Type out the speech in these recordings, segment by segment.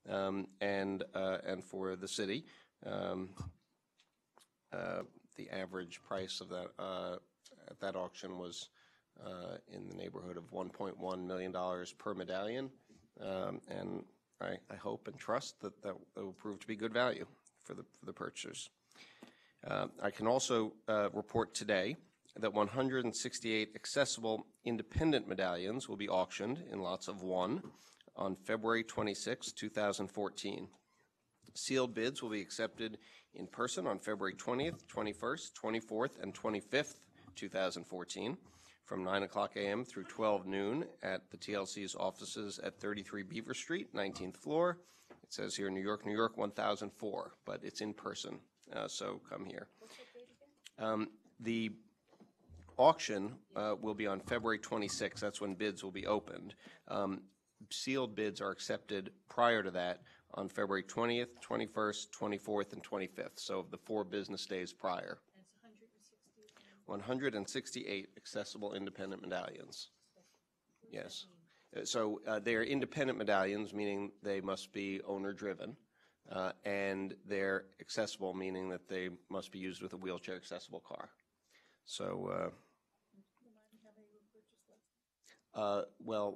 and for the city. The average price of that at that auction was in the neighborhood of $1.1 million per medallion, and I hope and trust that will prove to be good value for the purchasers. I can also report today that 168 accessible independent medallions will be auctioned in lots of 1 on February 26, 2014. Sealed bids will be accepted in person on February 20th, 21st, 24th, and 25th, 2014, from 9 o'clock a.m. through 12 noon at the TLC's offices at 33 Beaver Street, 19th floor. It says here New York, New York, 1004, but it's in person, so come here. The auction will be on February 26th. That's when bids will be opened. Sealed bids are accepted prior to that on February 20th, 21st, 24th, and 25th, so the 4 business days prior. 168 accessible independent medallions. Yes. So they are independent medallions, meaning they must be owner-driven, and they're accessible, meaning that they must be used with a wheelchair-accessible car. So, well,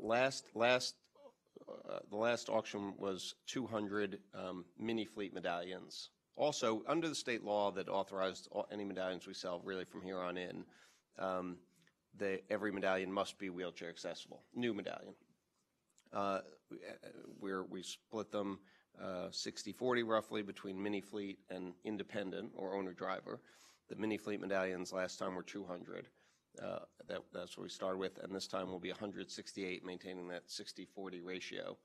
the last auction was 200 mini fleet medallions. Also, under the state law that authorized any medallions we sell really from here on in, every medallion must be wheelchair accessible, new medallion. We split them 60-40 roughly between mini fleet and independent or owner-driver. The mini fleet medallions last time were 200. That's what we started with, and this time will be 168, maintaining that 60-40 ratio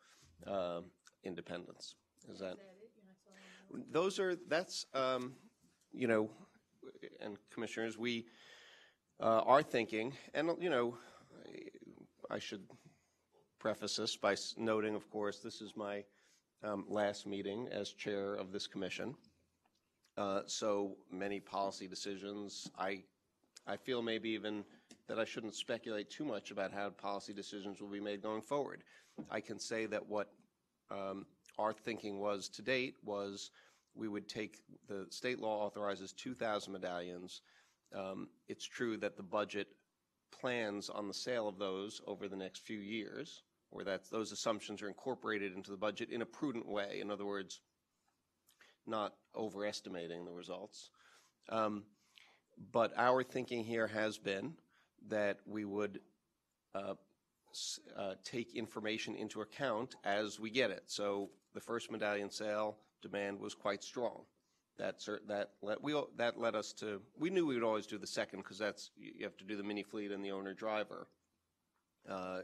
independence. Is that? That's you know, and commissioners, we are thinking, and you know, I should preface this by noting, of course, this is my last meeting as chair of this commission. So many policy decisions, I feel maybe even that I shouldn't speculate too much about how policy decisions will be made going forward. I can say that what our thinking was to date was we would take, the state law authorizes 2,000 medallions. It's true that the budget plans on the sale of those over the next few years, or that those assumptions are incorporated into the budget in a prudent way. In other words, not overestimating the results. But our thinking here has been that we would take information into account as we get it. So the first medallion sale demand was quite strong. That led us to, we knew we would always do the second because that's, you have to do the mini fleet and the owner driver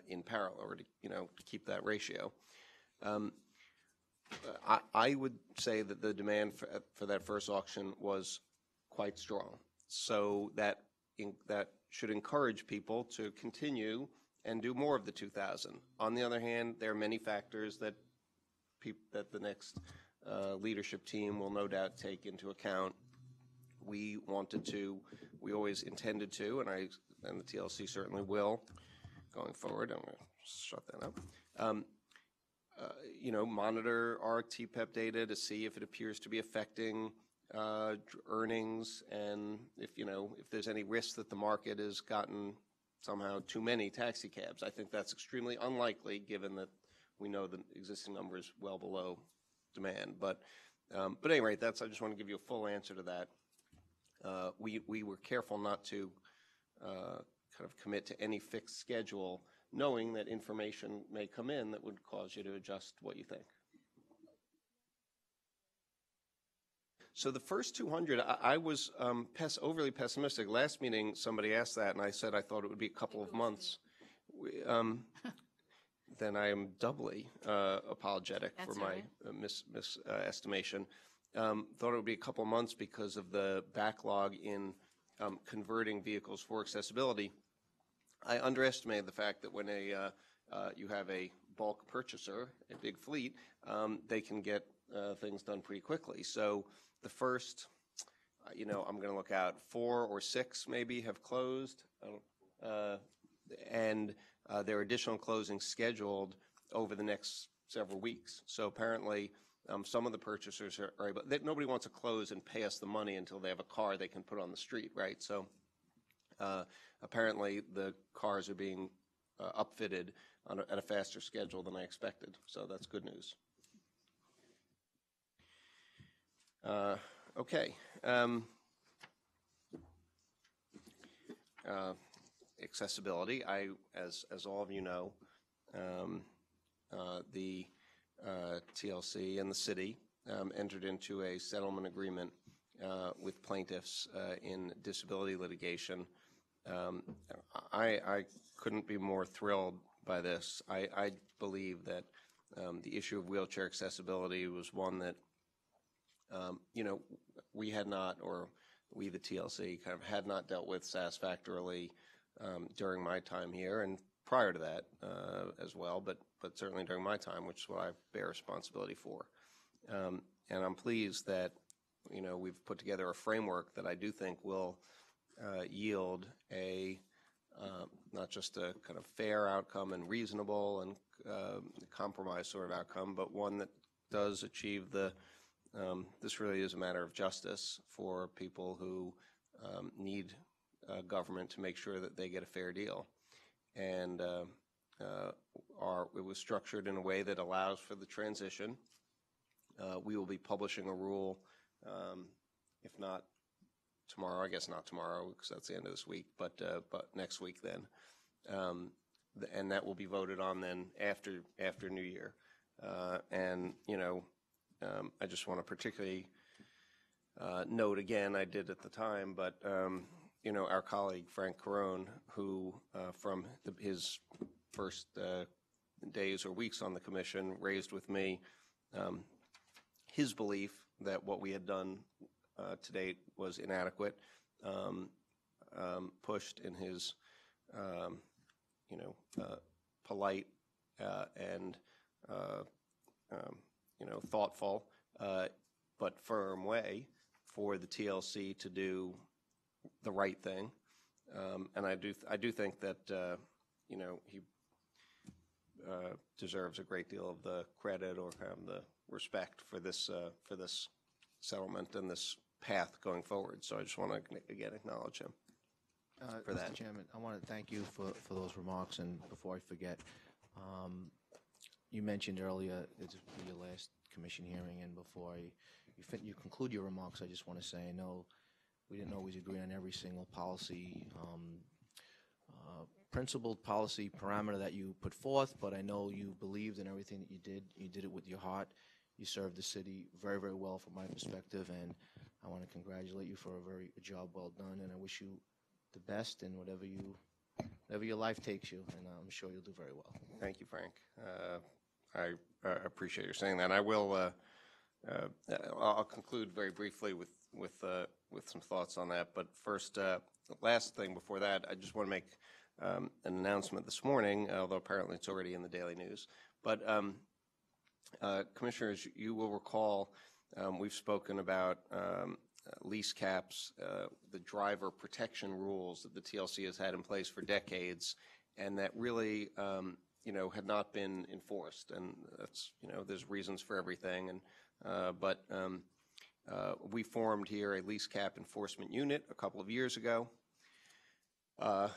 in parallel, or to, you know, to keep that ratio. I would say that the demand for that first auction was quite strong. So that should encourage people to continue and do more of the 2,000. On the other hand, there are many factors that the next leadership team will no doubt take into account. We always intended to, and the TLC certainly will, going forward. I'm going to shut that up. You know, monitor our TPEP data to see if it appears to be affecting earnings, and if there's any risk that the market has gotten somehow too many taxi cabs. I think that's extremely unlikely, given that we know the existing number is well below demand. But at any rate, I just want to give you a full answer to that. We were careful not to kind of commit to any fixed schedule, knowing that information may come in that would cause you to adjust what you think. So the first 200, I was overly pessimistic. Last meeting, somebody asked that, and I said I thought it would be a couple of months. Then I am doubly apologetic for my misestimation. Thought it would be a couple of months because of the backlog in converting vehicles for accessibility. I underestimated the fact that when you have a bulk purchaser, a big fleet, they can get things done pretty quickly. So the first, I'm going to look out 4 or 6 maybe have closed, and there are additional closings scheduled over the next several weeks. So apparently, some of the purchasers are able. Nobody wants to close and pay us the money until they have a car they can put on the street, right? So apparently, the cars are being upfitted at a faster schedule than I expected. So that's good news. Okay. Accessibility. As all of you know, the TLC and the city entered into a settlement agreement with plaintiffs in disability litigation. I couldn't be more thrilled by this. I believe that the issue of wheelchair accessibility was one that we had not, or we, the TLC, kind of had not dealt with satisfactorily during my time here, and prior to that as well, but certainly during my time, which is what I bear responsibility for. And I'm pleased that we've put together a framework that I do think will yield a not just a kind of fair outcome and reasonable and compromise sort of outcome, but one that does achieve the this really is a matter of justice for people who need government to make sure that they get a fair deal. And it was structured in a way that allows for the transition. We will be publishing a rule, if not tomorrow, I guess not tomorrow because that's the end of this week, but next week then. And that will be voted on then after New Year. I just want to particularly note again, I did at the time, but our colleague Frank Carone, who from his first days or weeks on the commission raised with me his belief that what we had done to date was inadequate, pushed in his polite and thoughtful but firm way for the TLC to do the right thing, and I do think that he deserves a great deal of the credit or kind of the respect for this settlement and this path going forward. So I just want to again acknowledge him for that. Mr. Chairman, I want to thank you for those remarks. And before I forget, you mentioned earlier it's your last commission hearing, and before you conclude your remarks, I just want to say I know we didn't always agree on every single policy, principled policy parameter that you put forth, but I know you believed in everything that you did. You did it with your heart. You served the city very, very well from my perspective, and I want to congratulate you for a job well done, and I wish you the best in whatever your life takes you, and I'm sure you'll do very well. Thank you, Frank. I appreciate your saying that. I will. I'll conclude very briefly with some thoughts on that. But first, the last thing before that, I just want to make an announcement this morning, although apparently it's already in the Daily News. But Commissioners, you will recall we've spoken about lease caps, the driver protection rules that the TLC has had in place for decades, and that really had not been enforced. And that's there's reasons for everything. And but we formed here a lease cap enforcement unit a couple of years ago. A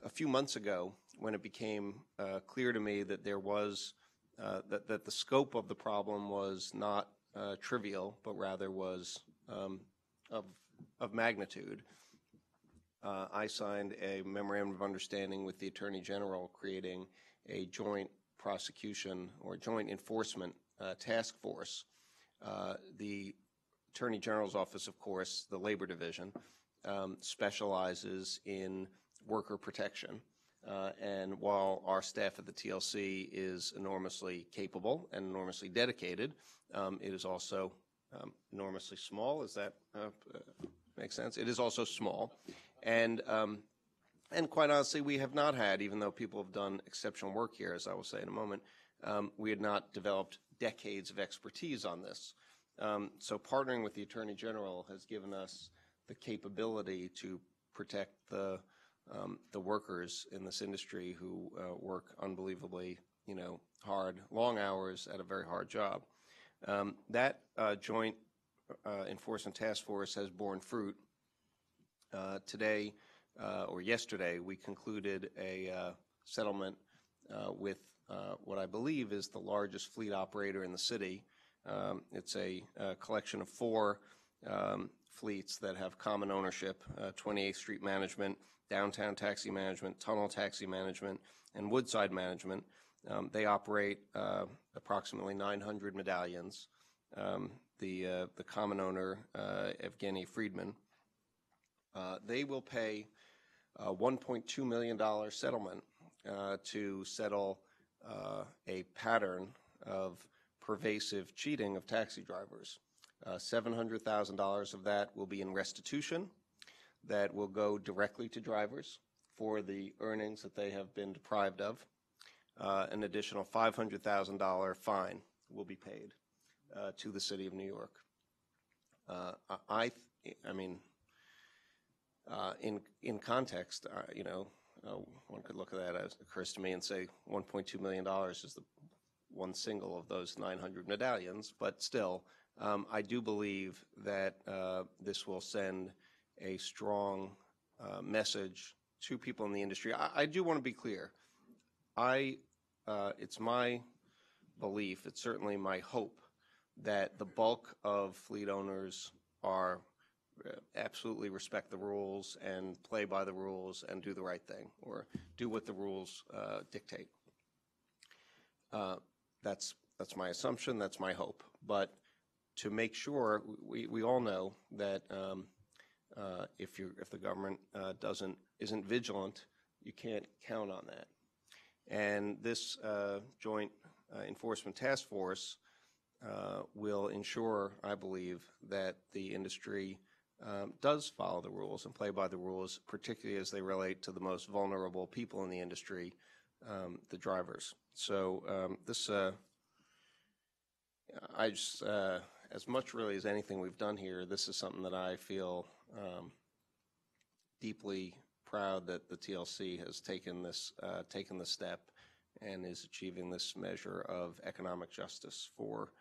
few months ago, when it became clear to me that there was that the scope of the problem was not trivial, but rather was of magnitude, I signed a memorandum of understanding with the Attorney General creating a joint prosecution or joint enforcement task force. The Attorney General's office, of course, the Labor Division, specializes in worker protection. And while our staff at the TLC is enormously capable and enormously dedicated, it is also enormously small. Does that make sense? It is also small. And quite honestly, we have not had, even though people have done exceptional work here, as I will say in a moment, we had not developed decades of expertise on this. So partnering with the Attorney General has given us the capability to protect the workers in this industry who work unbelievably, hard, long hours at a very hard job. That joint enforcement task force has borne fruit. Today, or yesterday, we concluded a settlement with what I believe is the largest fleet operator in the city. It's a collection of 4 fleets that have common ownership: 28th Street Management, Downtown Taxi Management, Tunnel Taxi Management, and Woodside Management. They operate approximately 900 medallions. The common owner, Evgeny Friedman, they will pay a $1.2 million settlement to settle a pattern of pervasive cheating of taxi drivers. $700,000 of that will be in restitution that will go directly to drivers for the earnings that they have been deprived of. An additional $500,000 fine will be paid to the city of New York. I mean, in context, one could look at that, as it occurs to me, and say $1.2 million is the one single of those 900 medallions. But still, I do believe that this will send a strong message to people in the industry. I do want to be clear. It's my belief, it's certainly my hope, that the bulk of fleet owners are absolutely respect the rules and play by the rules and do the right thing, or do what the rules dictate. That's my assumption, that's my hope. But to make sure, we all know that if the government isn't vigilant, you can't count on that. And this joint enforcement task force will ensure, I believe, that the industry does follow the rules and play by the rules, particularly as they relate to the most vulnerable people in the industry, the drivers. So as much really as anything we've done here, this is something that I feel deeply proud that the TLC has taken this step and is achieving this measure of economic justice for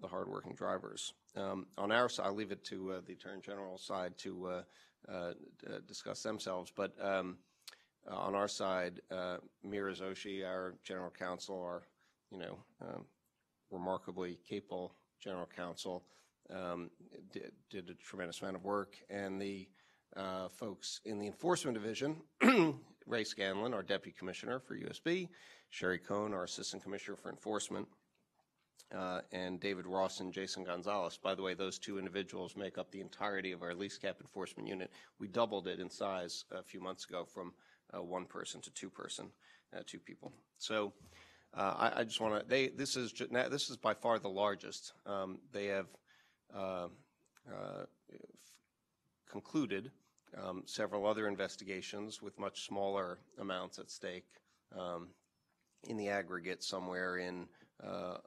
the hardworking drivers. On our side, I'll leave it to the Attorney General's side to discuss themselves, but on our side, Mira Zoshi, our General Counsel, our remarkably capable General Counsel, did a tremendous amount of work, and the folks in the Enforcement Division, Ray Scanlon, our Deputy Commissioner for USB, Sherry Cohn, our Assistant Commissioner for Enforcement, and David Ross and Jason Gonzalez. By the way, those 2 individuals make up the entirety of our lease cap enforcement unit. We doubled it in size a few months ago from 1 person to 2 people. So I just want to. This is by far the largest. They have concluded several other investigations with much smaller amounts at stake. In the aggregate, somewhere in a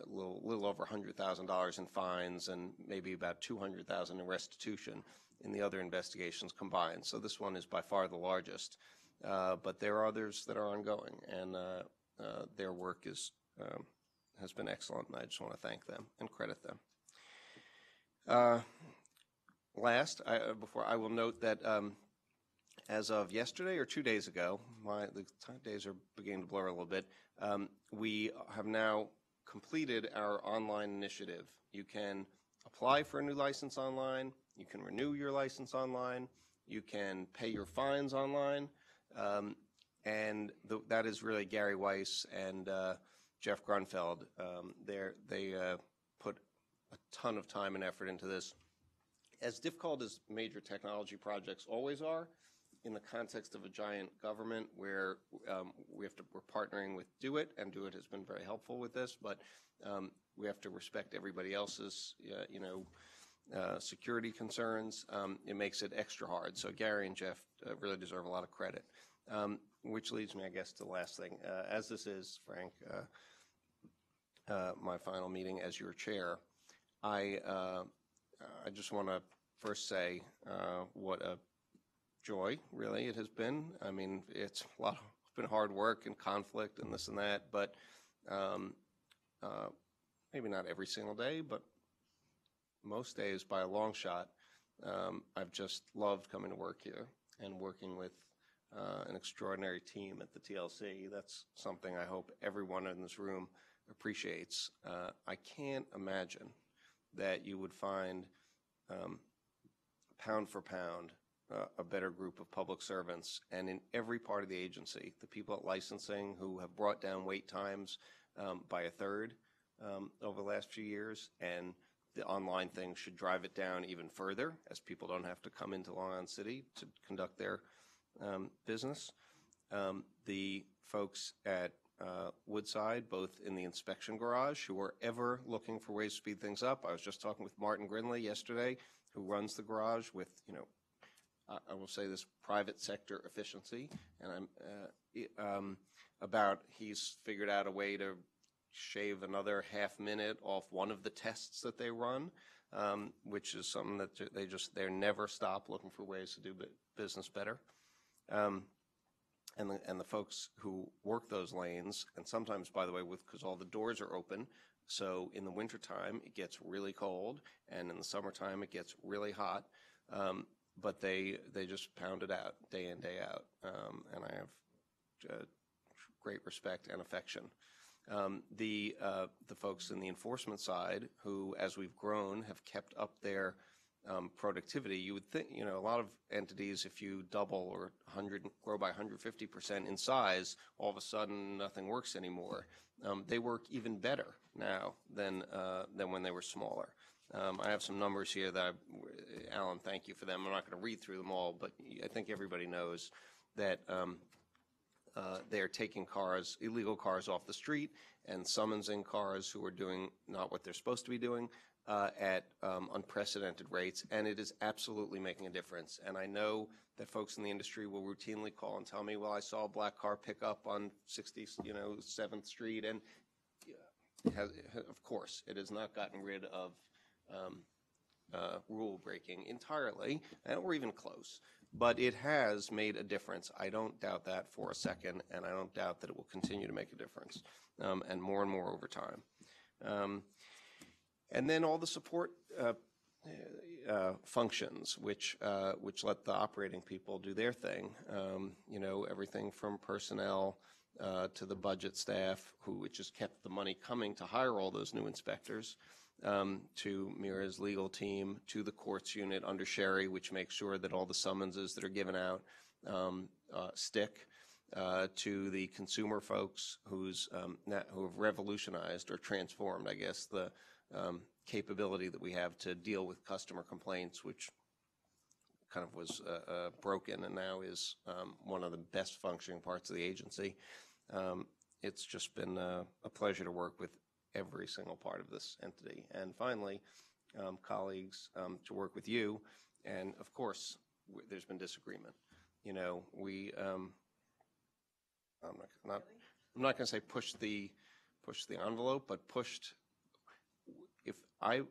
little over $100,000 in fines and maybe about $200,000 in restitution in the other investigations combined. So this one is by far the largest. But there are others that are ongoing, and their work has been excellent, and I just want to thank them and credit them. Last, before I will note that as of yesterday or 2 days ago, the days are beginning to blur a little bit, we have now completed our online initiative. You can apply for a new license online, you can renew your license online, you can pay your fines online, and that is really Gary Weiss and Jeff Grunfeld. They put a ton of time and effort into this. As difficult as major technology projects always are, in the context of a giant government where we're partnering with DoIT, and DoIT has been very helpful with this, but we have to respect everybody else's, security concerns. It makes it extra hard. So Gary and Jeff really deserve a lot of credit. Which leads me, I guess, to the last thing. As this is, Frank, my final meeting as your chair, I just want to first say what a joy, really, it has been. I mean, it's been hard work and conflict and this and that, but maybe not every single day, but most days by a long shot. I've just loved coming to work here and working with an extraordinary team at the TLC. That's something I hope everyone in this room appreciates. I can't imagine that you would find, pound for pound, a better group of public servants, and in every part of the agency, the people at licensing who have brought down wait times by a third over the last few years, and the online thing should drive it down even further, as people don't have to come into Long Island City to conduct their business. The folks at Woodside, both in the inspection garage, who are ever looking for ways to speed things up. I was just talking with Martin Grinley yesterday, who runs the garage with, I will say this, private sector efficiency, and he's figured out a way to shave another half minute off one of the tests that they run, which is something that they never stop looking for ways to do business better. And the folks who work those lanes, and sometimes, by the way, because all the doors are open, so in the wintertime it gets really cold, and in the summertime it gets really hot, but they just pound it out day in, day out, and I have great respect and affection. The folks in the enforcement side, who, as we've grown, have kept up their productivity. You would think, a lot of entities, if you double or grow by 150% in size, all of a sudden nothing works anymore. They work even better now than when they were smaller. I have some numbers here that Alan, thank you for them. I'm not going to read through them all, but I think everybody knows that they are taking illegal cars off the street and summonsing cars who are doing not what they're supposed to be doing at unprecedented rates, and it is absolutely making a difference. And I know that folks in the industry will routinely call and tell me, well, I saw a black car pick up on 7th Street, and of course, it has not gotten rid of rule breaking entirely, or even close. But it has made a difference. I don't doubt that for a second, and I don't doubt that it will continue to make a difference, and more over time. And then all the support functions, which let the operating people do their thing. Everything from personnel to the budget staff, which has kept the money coming to hire all those new inspectors, to Mira's legal team, to the courts unit under Sherry, which makes sure that all the summonses that are given out stick, to the consumer folks who have revolutionized or transformed, I guess, the capability that we have to deal with customer complaints, which kind of was broken and now is one of the best functioning parts of the agency. It's just been a pleasure to work with every single part of this entity. And finally, colleagues, to work with you. And of course, there's been disagreement. I'm not going to say push the envelope, but pushed. If I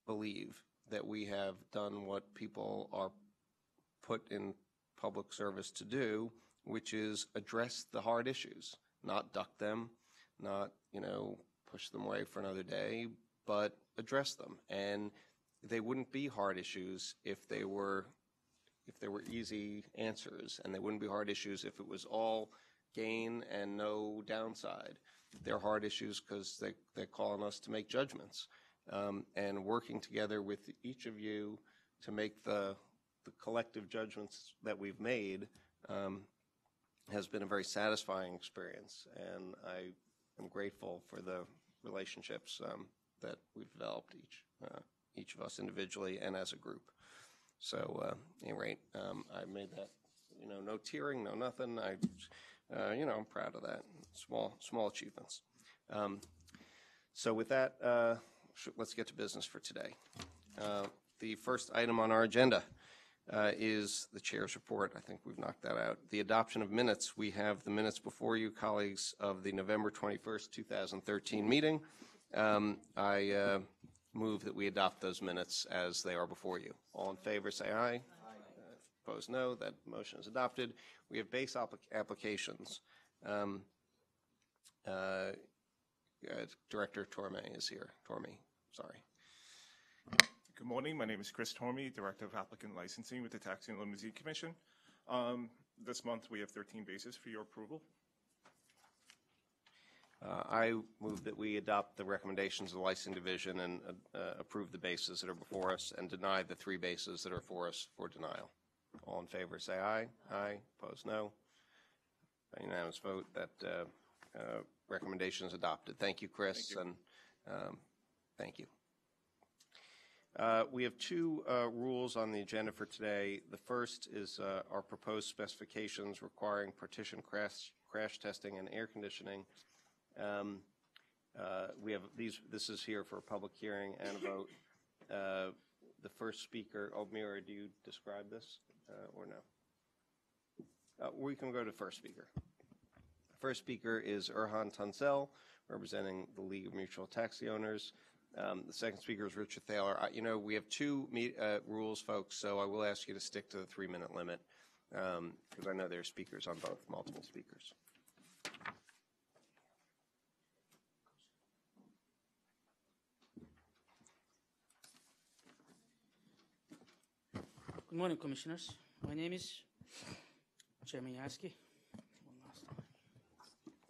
believe that we have done what people are put in public service to do, which is address the hard issues, not duck them, not push them away for another day, but address them. And they wouldn't be hard issues if they were easy answers, and they wouldn't be hard issues if it was all gain and no downside. They're hard issues because they're calling us to make judgments, and working together with each of you to make the collective judgments that we've made has been a very satisfying experience, and I am grateful for the relationships that we've developed, each of us individually and as a group. So, at any rate, I made that, no tearing, no nothing. I'm proud of that. Small achievements. So with that, let's get to business for today. The first item on our agenda is the chair's report. I think we've knocked that out. The adoption of minutes. We have the minutes before you, colleagues, of the November 21st, 2013 meeting. I move that we adopt those minutes as they are before you. All in favor, say aye. Opposed, no. That motion is adopted. We have base applications. Director Torme is here. Torme, sorry. Good morning. My name is Chris Torme, Director of Applicant Licensing with the Taxi and Limousine Commission. This month we have 13 bases for your approval. I move that we adopt the recommendations of the Licensing Division and approve the bases that are before us and deny the 3 bases that are for us for denial. All in favor say aye. Aye. Opposed, no. By unanimous vote, that recommendation is adopted. Thank you, Chris, and thank you. We have 2 rules on the agenda for today. The first is our proposed specifications requiring partition crash testing and air conditioning. We have these. This is here for a public hearing and a vote. The first speaker, Mira, do you describe this or no? We can go to first speaker. First speaker is Erhan Tansel, representing the League of Mutual Taxi Owners. The second speaker is Richard Thaler. You know, we have 2 rules, folks, so I will ask you to stick to the 3-minute limit because I know there are speakers on both, multiple speakers. Good morning, Commissioners. My name is Chairman Yaski.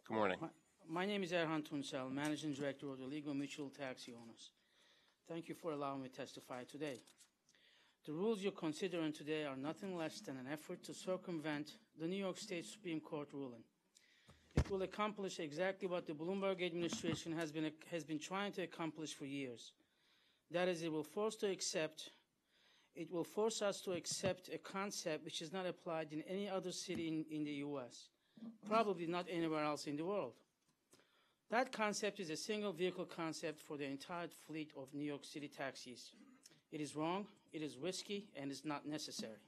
Good morning. My name is Erhan Tunsel, Managing Director of the League of Mutual Taxi Owners. Thank you for allowing me to testify today. The rules you're considering today are nothing less than an effort to circumvent the New York State Supreme Court ruling. It will accomplish exactly what the Bloomberg administration has been trying to accomplish for years. That is, it will force us to accept a concept which is not applied in any other city in the U.S., probably not anywhere else in the world. That concept is a single vehicle concept for the entire fleet of New York City taxis. It is wrong, it is risky, and is not necessary.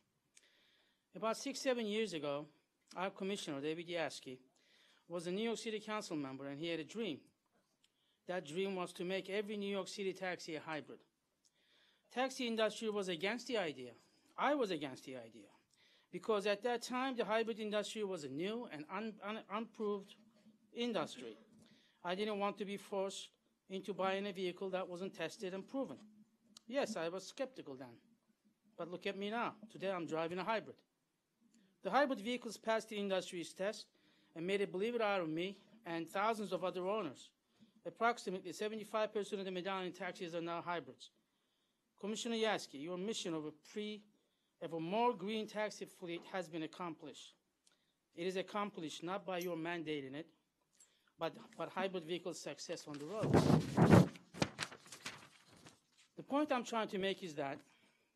About 6-7 years ago, our commissioner, David Yaski, was a New York City Council member, and he had a dream. That dream was to make every New York City taxi a hybrid. Taxi industry was against the idea. I was against the idea because at that time the hybrid industry was a new and unproved industry. I didn't want to be forced into buying a vehicle that wasn't tested and proven. Yes, I was skeptical then, but look at me now. Today I'm driving a hybrid. The hybrid vehicles passed the industry's test and made a believer out of me and thousands of other owners. Approximately 75% of the Medallion taxis are now hybrids. Commissioner Yaski, your mission of a more green taxi fleet has been accomplished. It is accomplished not by your mandating it, but hybrid vehicle success on the road. The point I'm trying to make is that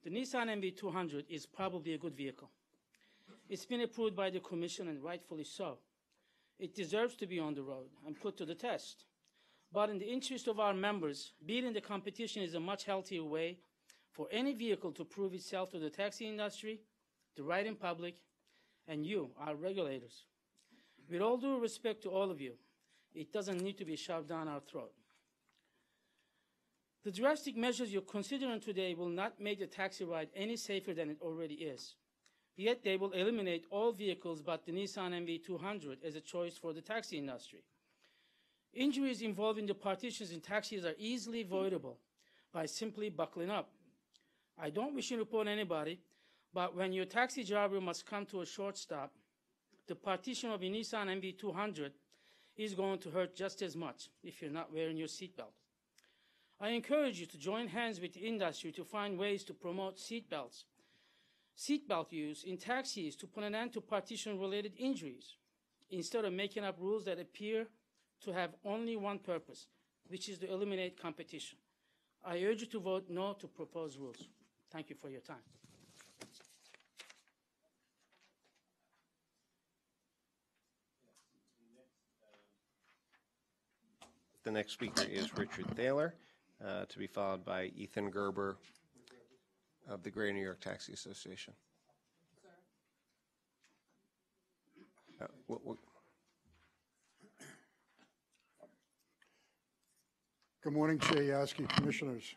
the Nissan NV200 is probably a good vehicle. It's been approved by the Commission, and rightfully so. It deserves to be on the road and put to the test. But in the interest of our members, beating the competition is a much healthier way for any vehicle to prove itself to the taxi industry, the riding public, and you, our regulators. With all due respect to all of you, it doesn't need to be shoved down our throat. The drastic measures you're considering today will not make the taxi ride any safer than it already is. Yet they will eliminate all vehicles but the Nissan NV200 as a choice for the taxi industry. Injuries involving the partitions in taxis are easily avoidable by simply buckling up. I don't wish to report anybody, but when your taxi driver must come to a short stop, the partition of a Nissan NV200 is going to hurt just as much if you're not wearing your seatbelt. I encourage you to join hands with the industry to find ways to promote seatbelt use in taxis to put an end to partition-related injuries, instead of making up rules that appear to have only one purpose, which is to eliminate competition. I urge you to vote no to proposed rules. Thank you for your time. The next speaker is Richard Thaler, to be followed by Ethan Gerber of the Greater New York Taxi Association. Good morning, Chair Yaski, Commissioners.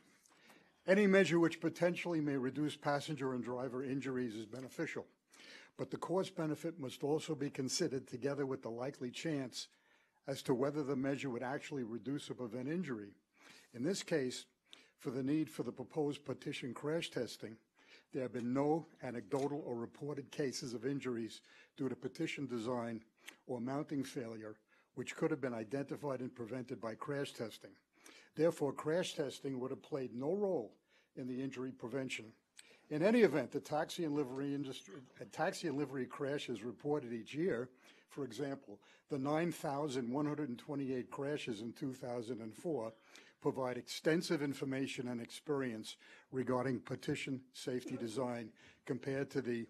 Any measure which potentially may reduce passenger and driver injuries is beneficial, but the cost benefit must also be considered together with the likely chance as to whether the measure would actually reduce or prevent injury. In this case, for the need for the proposed petition crash testing, there have been no anecdotal or reported cases of injuries due to petition design or mounting failure, which could have been identified and prevented by crash testing. Therefore, crash testing would have played no role in the injury prevention. In any event, the taxi and livery crashes reported each year, for example, the 9,128 crashes in 2004, provide extensive information and experience regarding petition safety design compared to the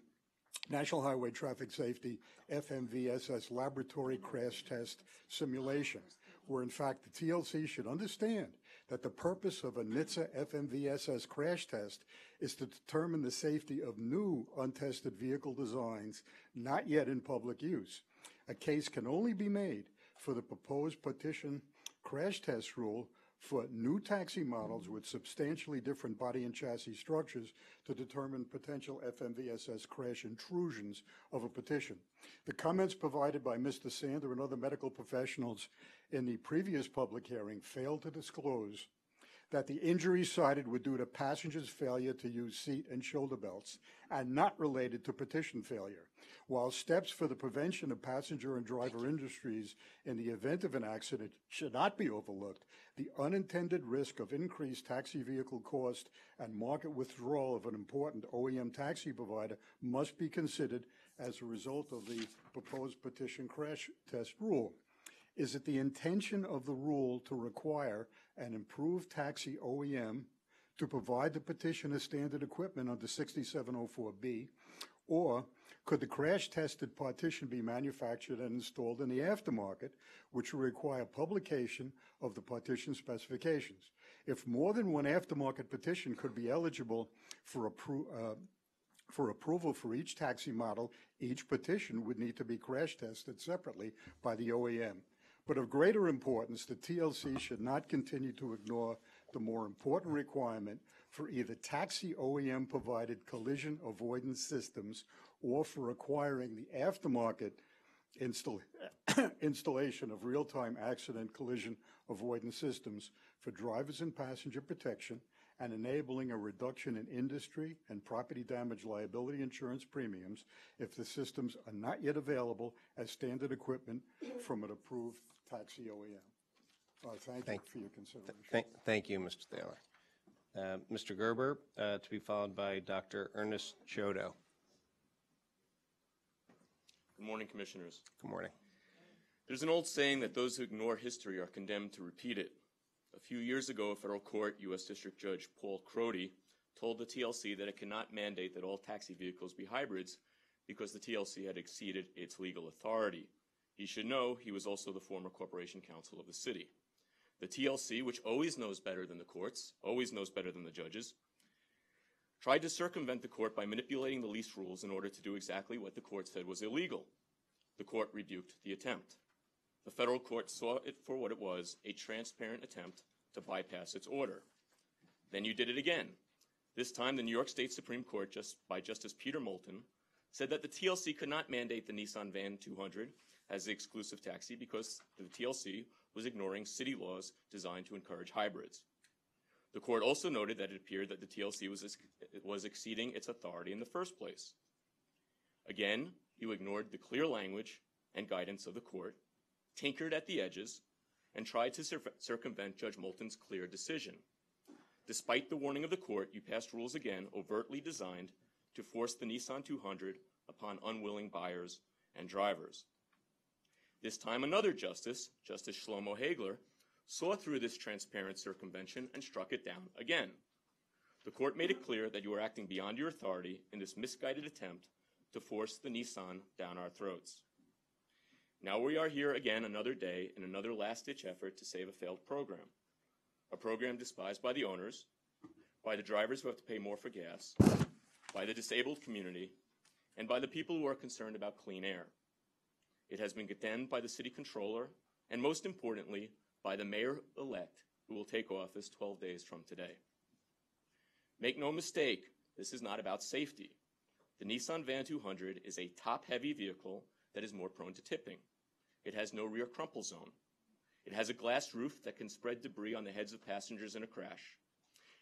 National Highway Traffic Safety FMVSS laboratory crash test simulation, where in fact the TLC should understand that the purpose of a NHTSA FMVSS crash test is to determine the safety of new untested vehicle designs not yet in public use. A case can only be made for the proposed petition crash test rule for new taxi models with substantially different body and chassis structures to determine potential FMVSS crash intrusions of a petition. The comments provided by Mr. Sander and other medical professionals in the previous public hearing failed to disclose that the injuries cited were due to passengers' failure to use seat and shoulder belts and not related to petition failure. While steps for the prevention of passenger and driver injuries in the event of an accident should not be overlooked, the unintended risk of increased taxi vehicle cost and market withdrawal of an important OEM taxi provider must be considered as a result of the proposed petition crash test rule. Is it the intention of the rule to require an improved taxi OEM to provide the petitioner standard equipment under 6704B, or could the crash-tested partition be manufactured and installed in the aftermarket, which will require publication of the partition specifications? If more than one aftermarket petition could be eligible for approval for each taxi model, each petition would need to be crash-tested separately by the OEM. But of greater importance, the TLC should not continue to ignore the more important requirement for either taxi OEM-provided collision avoidance systems or for acquiring the aftermarket installation of real-time accident collision avoidance systems for drivers and passenger protection and enabling a reduction in industry and property damage liability insurance premiums if the systems are not yet available as standard equipment from an approved taxi OEM. Thank you for your consideration. Thank you, Mr. Thaler. Mr. Gerber, to be followed by Dr. Ernest Chodo. Good morning, Commissioners. Good morning. There's an old saying that those who ignore history are condemned to repeat it. A few years ago, a federal court, U.S. District Judge Paul Crody, told the TLC that it cannot mandate that all taxi vehicles be hybrids because the TLC had exceeded its legal authority. He should know he was also the former corporation counsel of the city. The TLC, which always knows better than the courts, always knows better than the judges, tried to circumvent the court by manipulating the lease rules in order to do exactly what the court said was illegal. The court rebuked the attempt. The federal court saw it for what it was, a transparent attempt to bypass its order. Then you did it again. This time, the New York State Supreme Court, by Justice Peter Moulton, said that the TLC could not mandate the Nissan Van 200 as the exclusive taxi because the TLC was ignoring city laws designed to encourage hybrids. The court also noted that it appeared that the TLC was exceeding its authority in the first place. Again, you ignored the clear language and guidance of the court, tinkered at the edges, and tried to circumvent Judge Moulton's clear decision. Despite the warning of the court, you passed rules again overtly designed to force the Nissan 200 upon unwilling buyers and drivers. This time, another justice, Justice Shlomo Hagler, saw through this transparent circumvention and struck it down again. The court made it clear that you were acting beyond your authority in this misguided attempt to force the Nissan down our throats. Now we are here again another day in another last-ditch effort to save a failed program, a program despised by the owners, by the drivers who have to pay more for gas, by the disabled community, and by the people who are concerned about clean air. It has been condemned by the city controller, and most importantly, by the mayor-elect, who will take office 12 days from today. Make no mistake, this is not about safety. The Nissan Van 200 is a top-heavy vehicle that is more prone to tipping. It has no rear crumple zone, It has a glass roof that can spread debris on the heads of passengers in a crash.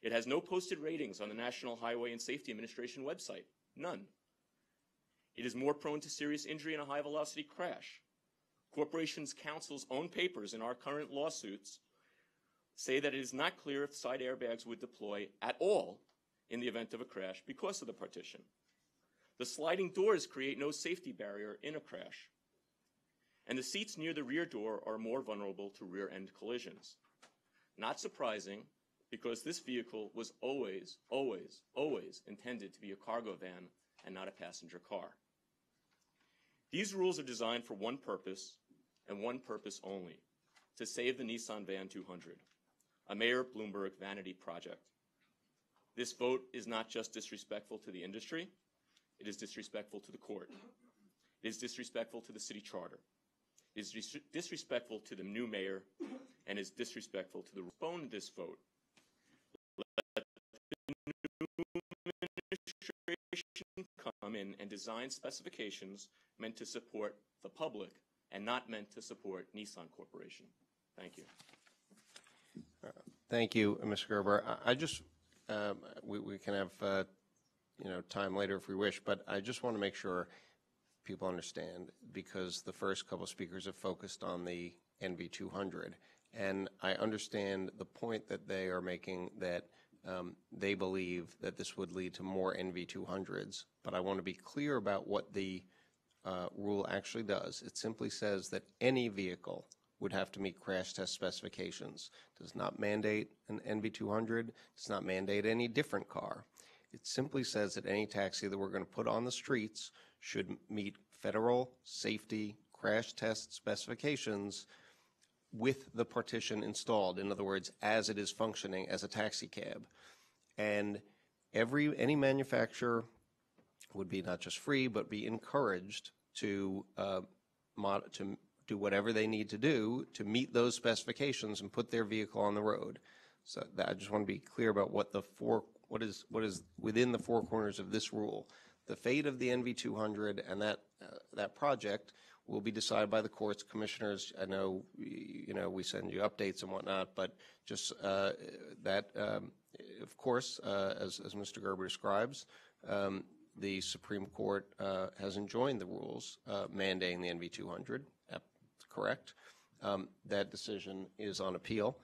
It has no posted ratings on the National Highway and Safety Administration website. None. It is more prone to serious injury in a high-velocity crash. Corporations Counsel's own papers in our current lawsuits say that it is not clear if side airbags would deploy at all in the event of a crash because of the partition. The sliding doors create no safety barrier in a crash. And the seats near the rear door are more vulnerable to rear-end collisions. Not surprising, because this vehicle was always, always, always intended to be a cargo van and not a passenger car. These rules are designed for one purpose, and one purpose only: to save the Nissan Van 200, a Mayor Bloomberg vanity project. This vote is not just disrespectful to the industry, it is disrespectful to the court. It is disrespectful to the city charter. It is disrespectful to the new mayor, and is disrespectful to the postpone this vote. Let the new administration come in and design specifications meant to support the public and not meant to support Nissan Corporation. Thank you. Thank you, Mr. Gerber. I just, we can have, time later if we wish, but I just want to make sure people understand, because the first couple of speakers have focused on the NV200, and I understand the point that they are making, that they believe that this would lead to more NV200s, but I want to be clear about what the rule actually does. It simply says that any vehicle would have to meet crash test specifications. It does not mandate an NV200, does not mandate any different car. It simply says that any taxi that we're going to put on the streets should meet federal safety crash test specifications with the partition installed. In other words, as it is functioning as a taxi cab. And any manufacturer would be not just free, but be encouraged to do whatever they need to do to meet those specifications and put their vehicle on the road. So I just want to be clear about what is within the four corners of this rule. The fate of the NV200 and that project will be decided by the courts. Commissioners, I know, we send you updates and whatnot, but just that, of course, as Mr. Gerber describes, the Supreme Court has enjoined the rules mandating the NV200. That's correct. That decision is on appeal,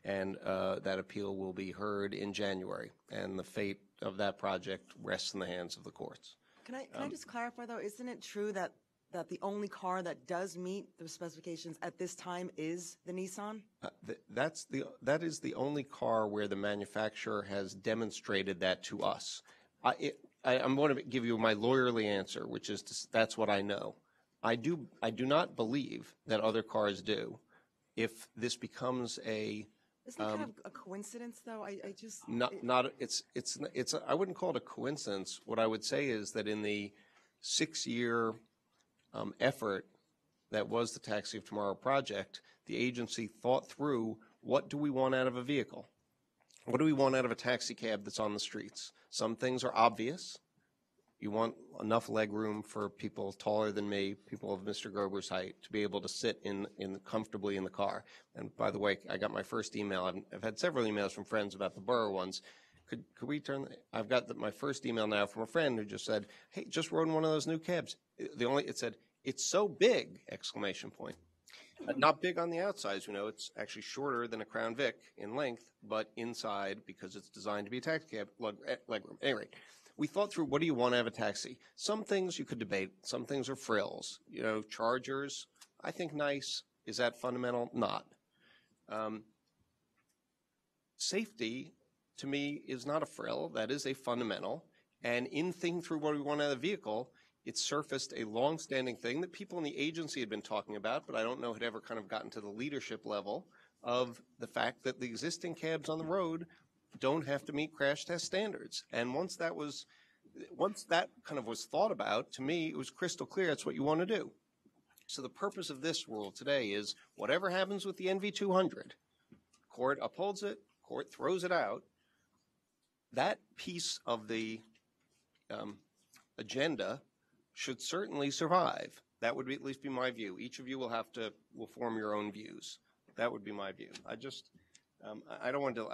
and that appeal will be heard in January, and the fate of that project rests in the hands of the courts. Can I just clarify, though? Isn't it true that the only car that does meet the specifications at this time is the Nissan? That is the only car where the manufacturer has demonstrated that to us. I'm going to give you my lawyerly answer, which is that's what I know. I do not believe that other cars do. If this becomes a Isn't it kind of a coincidence, though? I wouldn't call it a coincidence. What I would say is that in the 6-year effort that was the Taxi of Tomorrow project, the agency thought through, what do we want out of a vehicle? What do we want out of a taxi cab that's on the streets? Some things are obvious. You want enough leg room for people taller than me, people of Mr. Gerber's height, to be able to sit comfortably in the car. And by the way, I got my first email. I've had several emails from friends about the borough ones. Could we turn? I've got my first email now from a friend who just said, "Hey, just rode in one of those new cabs." It said, "It's so big!" exclamation point. Not big on the outsides, it's actually shorter than a Crown Vic in length, but inside, because it's designed to be a taxi cab, legroom. Anyway, we thought through, what do you want out of a taxi? Some things you could debate. Some things are frills. Chargers, I think nice. Is that fundamental? Not. Safety, to me, is not a frill. That is a fundamental. And in thinking through what we want out of the vehicle, it surfaced a long-standing thing that people in the agency had been talking about, but I don't know had ever kind of gotten to the leadership level, of the fact that the existing cabs on the road don't have to meet crash test standards. And once that kind of was thought about, to me, it was crystal clear that's what you want to do. So the purpose of this rule today is, whatever happens with the NV200, court upholds it, court throws it out, that piece of the agenda should certainly survive. That would at least be my view. Each of you will form your own views. That would be my view. I don't want to,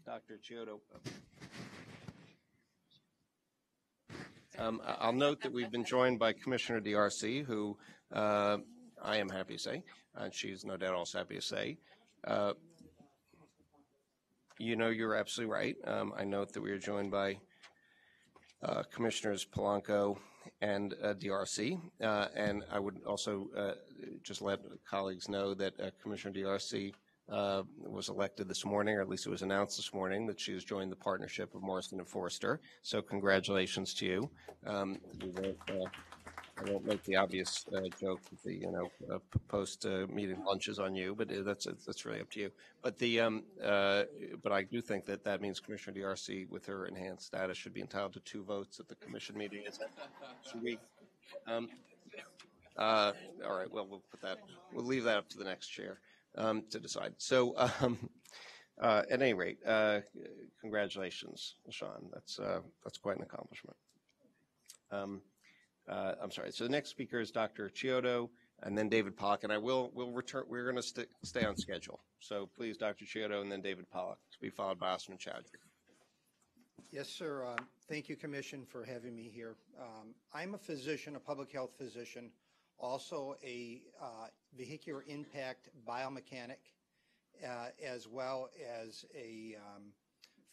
Dr. Chiodo. I'll note that we've been joined by Commissioner DRC, who I am happy to say, and she's no doubt also happy to say. You're absolutely right. I note that we are joined by Commissioners Polanco and DRC, and I would also just let colleagues know that Commissioner DRC was elected this morning, or at least it was announced this morning that she has joined the partnership of Morrison and Forrester. So congratulations to you. I won't make the obvious joke that the post-meeting lunch is on you, but that's really up to you. But but I do think that means Commissioner DRC, with her enhanced status, should be entitled to 2 votes at the commission meeting. Should we? All right. Well, we'll leave that up to the next chair to decide. So, at any rate, congratulations, Sean. That's quite an accomplishment. I'm sorry. So the next speaker is Dr. Chiodo, and then David Pollock, and we'll return. We're going to stay on schedule. So please, Dr. Chiodo, and then David Pollock, to be followed by Osman Chowdhury. Yes, sir. Thank you, Commission, for having me here. I'm a physician, a public health physician, also a vehicular impact biomechanic, as well as a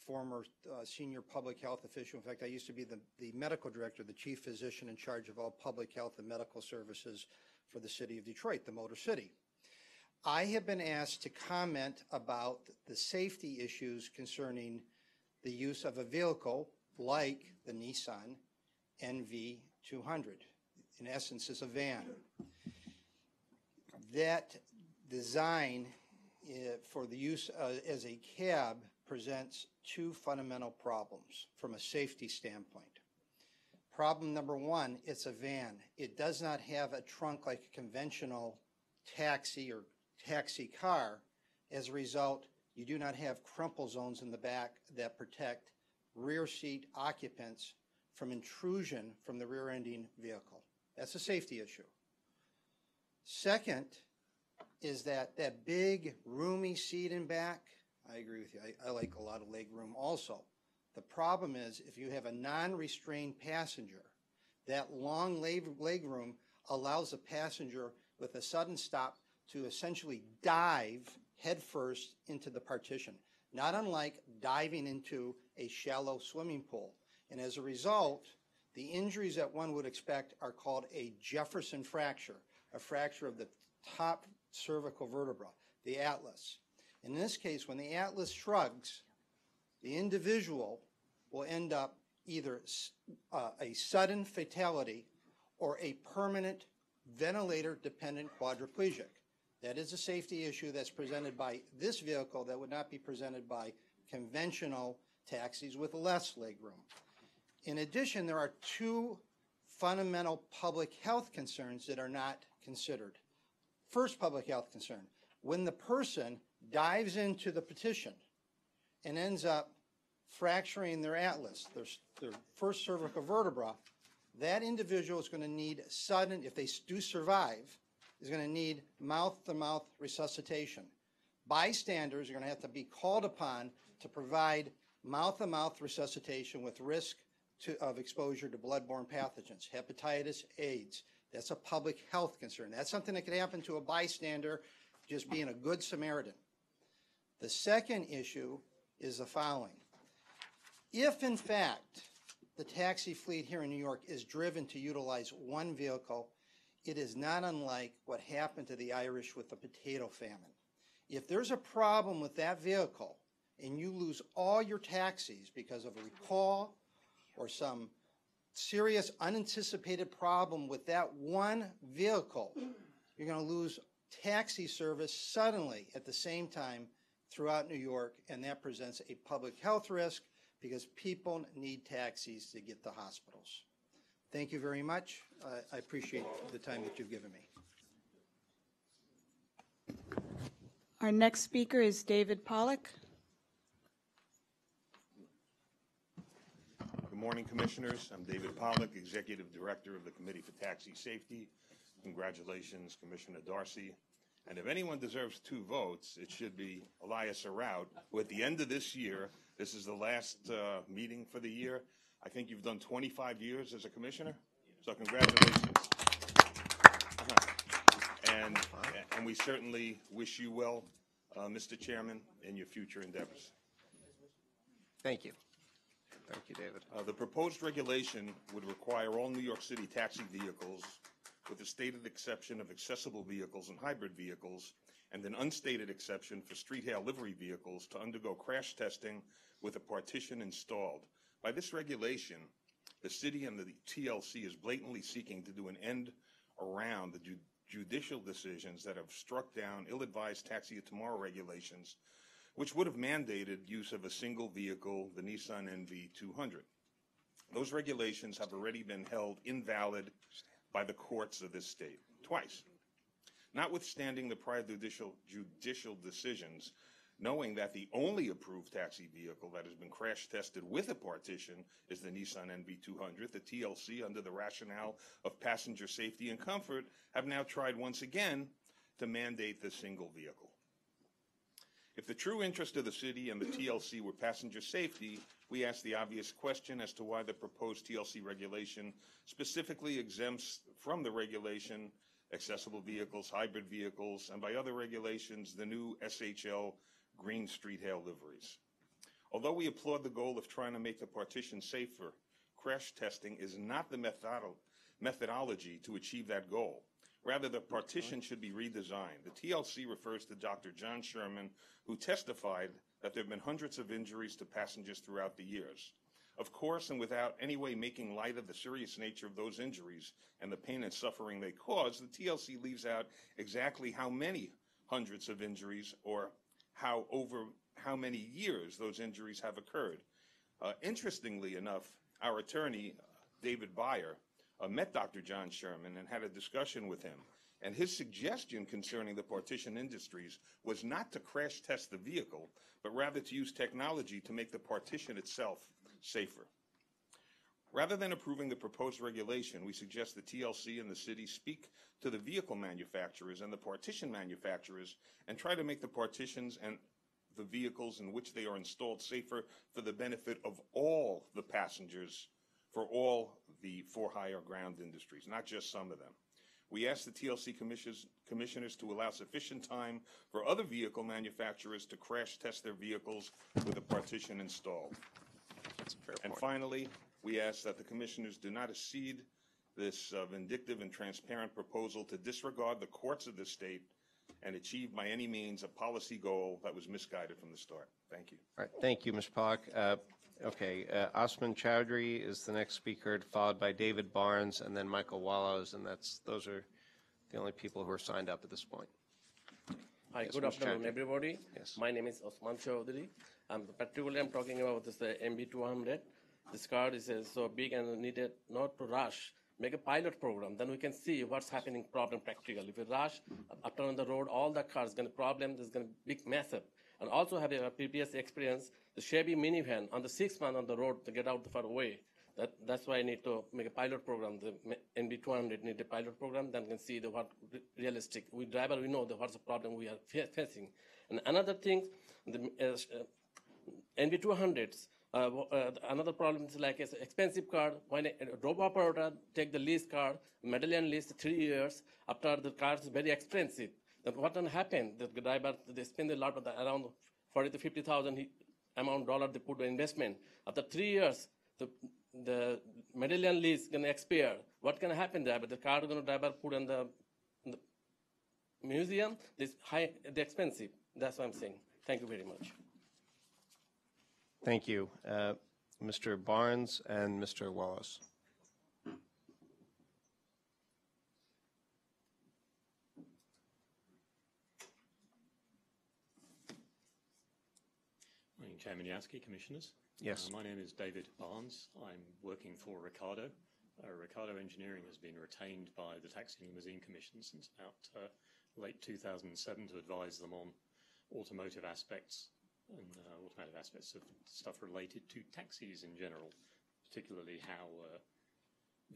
former senior public health official. In fact, I used to be the medical director, the chief physician in charge of all public health and medical services for the city of Detroit, the Motor City. I have been asked to comment about the safety issues concerning the use of a vehicle like the Nissan NV200. In essence, it's a van. That design for the use as a cab presents 2 fundamental problems from a safety standpoint. Problem number 1, it's a van. It does not have a trunk like a conventional taxi or taxi car. As a result, you do not have crumple zones in the back that protect rear seat occupants from intrusion from the rear-ending vehicle. That's a safety issue. Second is that big, roomy seat in back, I agree with you. I like a lot of leg room also. The problem is if you have a non-restrained passenger, that long leg room allows a passenger with a sudden stop to essentially dive headfirst into the partition, not unlike diving into a shallow swimming pool. And as a result, the injuries that one would expect are called a Jefferson fracture, a fracture of the top cervical vertebra, the atlas. In this case, when the atlas shrugs, the individual will end up either a sudden fatality or a permanent ventilator-dependent quadriplegic. That is a safety issue that's presented by this vehicle that would not be presented by conventional taxis with less legroom. In addition, there are 2 fundamental public health concerns that are not considered. First public health concern, when the person dives into the partition and ends up fracturing their atlas, their first cervical vertebra, that individual is going to need sudden, if they do survive, is going to need mouth-to-mouth resuscitation. Bystanders are going to have to be called upon to provide mouth-to-mouth resuscitation with risk of exposure to bloodborne pathogens, hepatitis, AIDS. That's a public health concern. That's something that could happen to a bystander just being a good Samaritan. The second issue is the following. If, in fact, the taxi fleet here in New York is driven to utilize one vehicle, it is not unlike what happened to the Irish with the potato famine. If there's a problem with that vehicle and you lose all your taxis because of a recall or some serious unanticipated problem with that one vehicle, you're going to lose taxi service suddenly at the same time throughout New York, and that presents a public health risk because people need taxis to get to hospitals. Thank you very much. I appreciate the time that you've given me. Our next speaker is David Pollock. Good morning, Commissioners. I'm David Pollock, Executive Director of the Committee for Taxi Safety. Congratulations, Commissioner Darcy And if anyone deserves 2 votes, it should be Elias Araut, who at the end of this year, this is the last meeting for the year. I think you've done 25 years as a commissioner, so congratulations. And we certainly wish you well, Mr. Chairman, in your future endeavors. Thank you. Thank you, David. The proposed regulation would require all New York City taxi vehicles, with a stated exception of accessible vehicles and hybrid vehicles, and an unstated exception for street hail livery vehicles, to undergo crash testing with a partition installed. By this regulation, the city and the TLC is blatantly seeking to do an end around the judicial decisions that have struck down ill-advised taxi of tomorrow regulations, which would have mandated use of a single vehicle, the Nissan NV200. Those regulations have already been held invalid by the courts of this state twice. Notwithstanding the prior judicial decisions, knowing that the only approved taxi vehicle that has been crash tested with a partition is the Nissan NV200, the TLC, under the rationale of passenger safety and comfort, have now tried once again to mandate the single vehicle. If the true interest of the city and the TLC were passenger safety, we ask the obvious question as to why the proposed TLC regulation specifically exempts from the regulation accessible vehicles, hybrid vehicles, and by other regulations, the new SHL green street hail liveries. Although we applaud the goal of trying to make the partition safer, crash testing is not the methodology to achieve that goal. Rather, the partition should be redesigned. The TLC refers to Dr. John Sherman, who testified that there have been hundreds of injuries to passengers throughout the years. Of course, and without any way making light of the serious nature of those injuries and the pain and suffering they cause, the TLC leaves out exactly how many hundreds of injuries or over how many years those injuries have occurred. Interestingly enough, our attorney, David Beyer, met Dr. John Sherman and had a discussion with him. And his suggestion concerning the partition industries was not to crash test the vehicle, but rather to use technology to make the partition itself safer. Rather than approving the proposed regulation, we suggest the TLC and the city speak to the vehicle manufacturers and the partition manufacturers and try to make the partitions and the vehicles in which they are installed safer for the benefit of all the passengers for all the for-hire ground industries, not just some of them. We ask the TLC commissioners to allow sufficient time for other vehicle manufacturers to crash test their vehicles with a partition installed. That's a fair And point. finally, we ask that the commissioners do not accede this vindictive and transparent proposal to disregard the courts of the state and achieve by any means a policy goal that was misguided from the start. Thank you. All right, thank you, Mr. Pollack. Osman Chowdhury is the next speaker, followed by David Barnes and then Michael Wallows, and those are the only people who are signed up at this point. Hi, Yes, good Mr. afternoon, Chowdhury. everybody. Yes. My name is Osman Chowdhury. I'm talking about this MB200. This car is so big and needed not to rush. Make a pilot program, then we can see what's happening problem practically. If we rush, after on the road, all the cars going to problem, there's going to be big mess up. And also have a previous experience, the Chevy minivan on the 6th month on the road to get out far away. That's why I need to make a pilot program. The NB200 need a pilot program, then we can see what realistic. We driver, we know what's the problem we are facing. And another thing, the NB200s, another problem is like it's an expensive car. When a drop operator take the lease car, Medallion lease 3 years, after the car is very expensive. Then what can happen? The driver, they spend a lot of around 40 to 50,000 amount dollar they put in investment. After 3 years, the Medallion lease going to expire. What can happen there? But the car going to driver put in the museum. This high, they're expensive. That's what I'm saying. Thank you very much. Thank you. Mr. Barnes and Mr. Wallace. Morning, Chairman Yasky, Commissioners. Yes. My name is David Barnes. I'm working for Ricardo. Ricardo Engineering has been retained by the Taxi and Limousine Commission since about late 2007 to advise them on automotive aspects and automotive aspects of stuff related to taxis in general, particularly how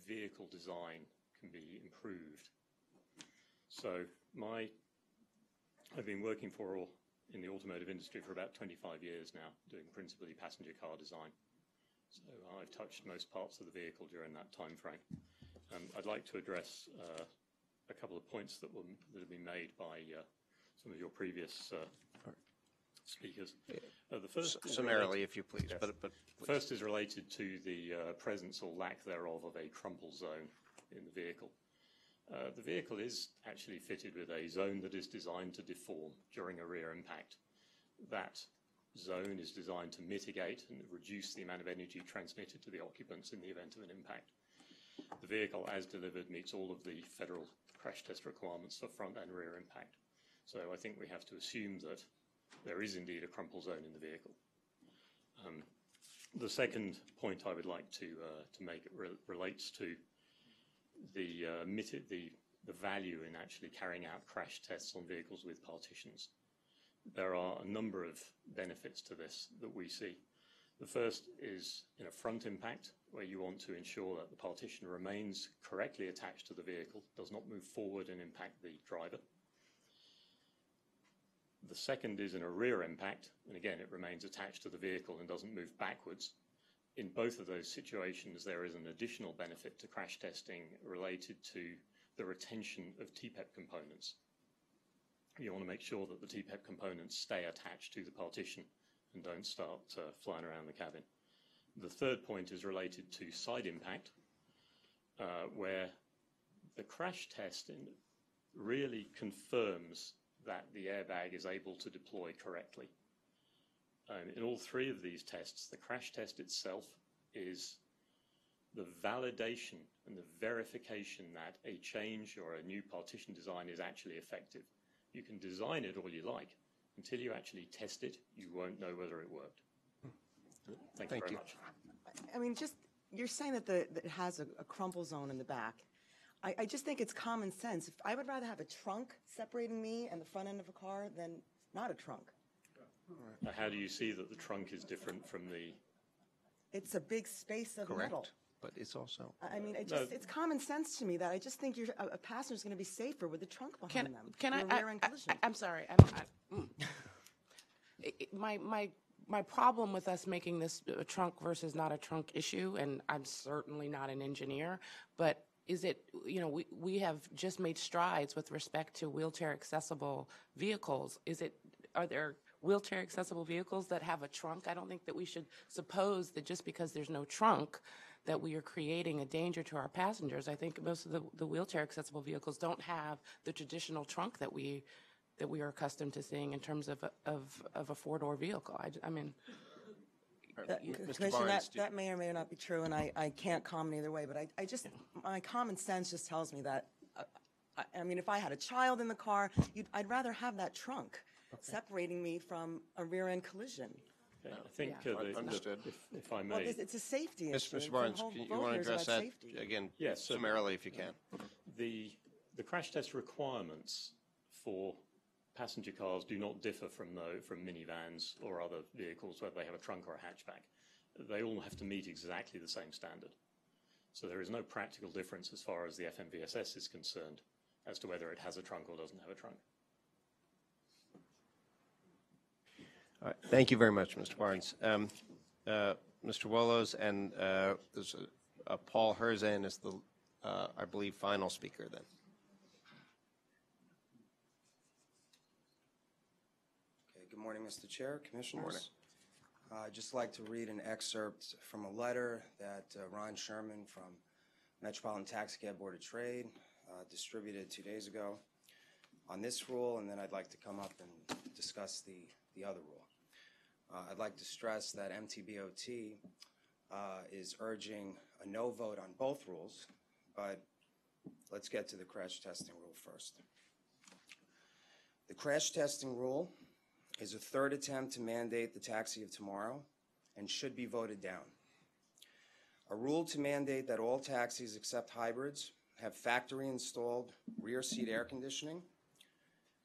vehicle design can be improved. So my I've been working in the automotive industry for about 25 years now, doing principally passenger car design. So I've touched most parts of the vehicle during that time frame. I'd like to address a couple of points that have been made by some of your previous speakers. The first summarily, if you please. Yes. But First is related to the presence or lack thereof of a crumple zone in the vehicle. The vehicle is actually fitted with a zone that is designed to deform during a rear impact. That zone is designed to mitigate and reduce the amount of energy transmitted to the occupants in the event of an impact. The vehicle, as delivered, meets all of the federal crash test requirements for front and rear impact. So I think we have to assume that there is indeed a crumple zone in the vehicle. The second point I would like to make relates to the value in actually carrying out crash tests on vehicles with partitions. There are a number of benefits to this that we see. The first is in a front impact, where you want to ensure that the partition remains correctly attached to the vehicle, does not move forward and impact the driver. The second is in a rear impact, and again, it remains attached to the vehicle and doesn't move backwards. In both of those situations, there is an additional benefit to crash testing related to the retention of TPEP components. You want to make sure that the TPEP components stay attached to the partition and don't start flying around the cabin. The third point is related to side impact, where the crash test really confirms that the airbag is able to deploy correctly. In all three of these tests, the crash test itself is the validation and the verification that a change or a new partition design is actually effective. You can design it all you like. Until you actually test it, you won't know whether it worked. Thank you very much. I mean, just, you're saying that it has a crumple zone in the back. I just think it's common sense. I would rather have a trunk separating me and the front end of a car than not a trunk. How do you see that the trunk is different from the... It's a big space of metal. correct, but it's also... I mean, it's common sense to me that I just think a passenger's going to be safer with the trunk behind them. I'm sorry. My problem with us making this a trunk versus not a trunk issue, and I'm certainly not an engineer, but is it, we have just made strides with respect to wheelchair accessible vehicles. Are there wheelchair accessible vehicles that have a trunk? I don't think that we should suppose that just because there's no trunk that we are creating a danger to our passengers. I think most of the wheelchair accessible vehicles don't have the traditional trunk that we are accustomed to seeing in terms of a four-door vehicle. I mean, Commissioner, that may or may not be true, and I can't comment either way, but my common sense just tells me that, I mean, if I had a child in the car, I'd rather have that trunk separating me from a rear-end collision. I think, understood. If I may... Well, it's a safety issue. Mr. Barnes, you want to address that again, yes, summarily if you can? The crash test requirements for passenger cars do not differ from minivans or other vehicles, whether they have a trunk or a hatchback. They all have to meet exactly the same standard. So there is no practical difference as far as the FMVSS is concerned as to whether it has a trunk or doesn't have a trunk. All right. Thank you very much, Mr. Barnes. Mr. Willows and there's Paul Herzan is the, I believe, final speaker then. Good morning, Mr. Chair, Commissioners. I'd just like to read an excerpt from a letter that Ron Sherman from Metropolitan Taxicab Board of Trade distributed 2 days ago on this rule, and then I'd like to come up and discuss the other rule. I'd like to stress that MTBOT is urging a no vote on both rules, but let's get to the crash testing rule first. The crash testing rule is a third attempt to mandate the taxi of tomorrow and should be voted down. A rule to mandate that all taxis except hybrids have factory installed rear seat air conditioning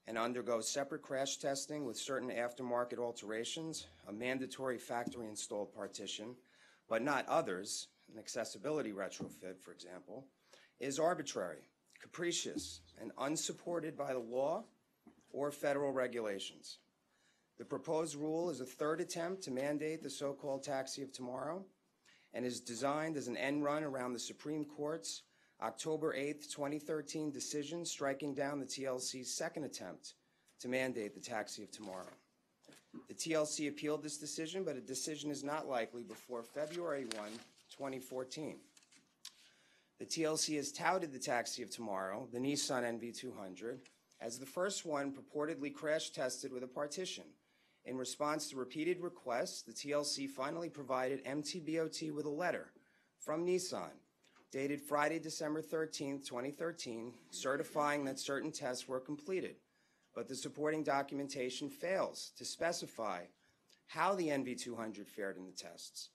and undergo separate crash testing with certain aftermarket alterations, a mandatory factory installed partition, but not others, an accessibility retrofit, for example, is arbitrary, capricious, and unsupported by the law or federal regulations. The proposed rule is a third attempt to mandate the so-called taxi of tomorrow and is designed as an end run around the Supreme Court's October 8, 2013 decision striking down the TLC's second attempt to mandate the taxi of tomorrow. The TLC appealed this decision, but a decision is not likely before February 1, 2014. The TLC has touted the taxi of tomorrow, the Nissan NV200, as the first one purportedly crash tested with a partition. In response to repeated requests, the TLC finally provided MTBOT with a letter from Nissan dated Friday, December 13, 2013, certifying that certain tests were completed, but the supporting documentation fails to specify how the NV200 fared in the tests.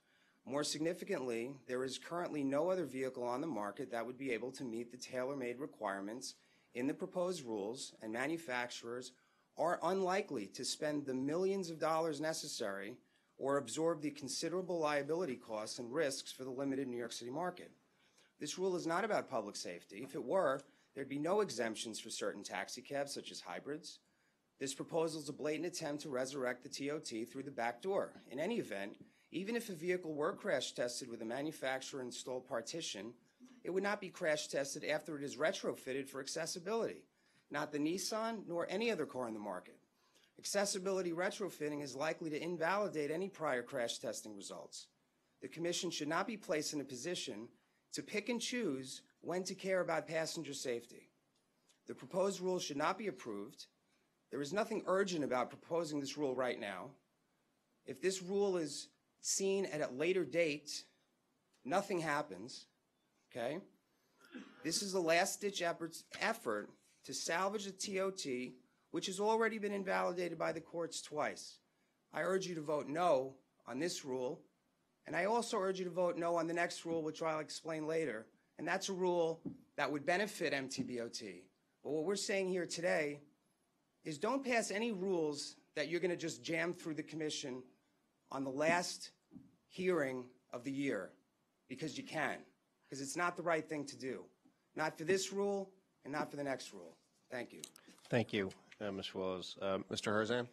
More significantly, there is currently no other vehicle on the market that would be able to meet the tailor-made requirements in the proposed rules, and manufacturers are unlikely to spend the millions of dollars necessary or absorb the considerable liability costs and risks for the limited New York City market. This rule is not about public safety. If it were, there'd be no exemptions for certain taxi cabs, such as hybrids. This proposal is a blatant attempt to resurrect the TOT through the back door. In any event, even if a vehicle were crash tested with a manufacturer-installed partition, it would not be crash tested after it is retrofitted for accessibility, not the Nissan nor any other car in the market. Accessibility retrofitting is likely to invalidate any prior crash testing results. The Commission should not be placed in a position to pick and choose when to care about passenger safety. The proposed rule should not be approved. There is nothing urgent about proposing this rule right now. If this rule is seen at a later date, nothing happens, okay? This is a last-ditch effort to salvage the TOT, which has already been invalidated by the courts twice. I urge you to vote no on this rule, and I also urge you to vote no on the next rule, which I'll explain later, and that's a rule that would benefit MTBOT. But what we're saying here today is don't pass any rules that you're going to just jam through the Commission on the last hearing of the year, because you can, because it's not the right thing to do. Not for this rule and not for the next rule. Thank you. Thank you, Ms. Willows. Mr. Herzan?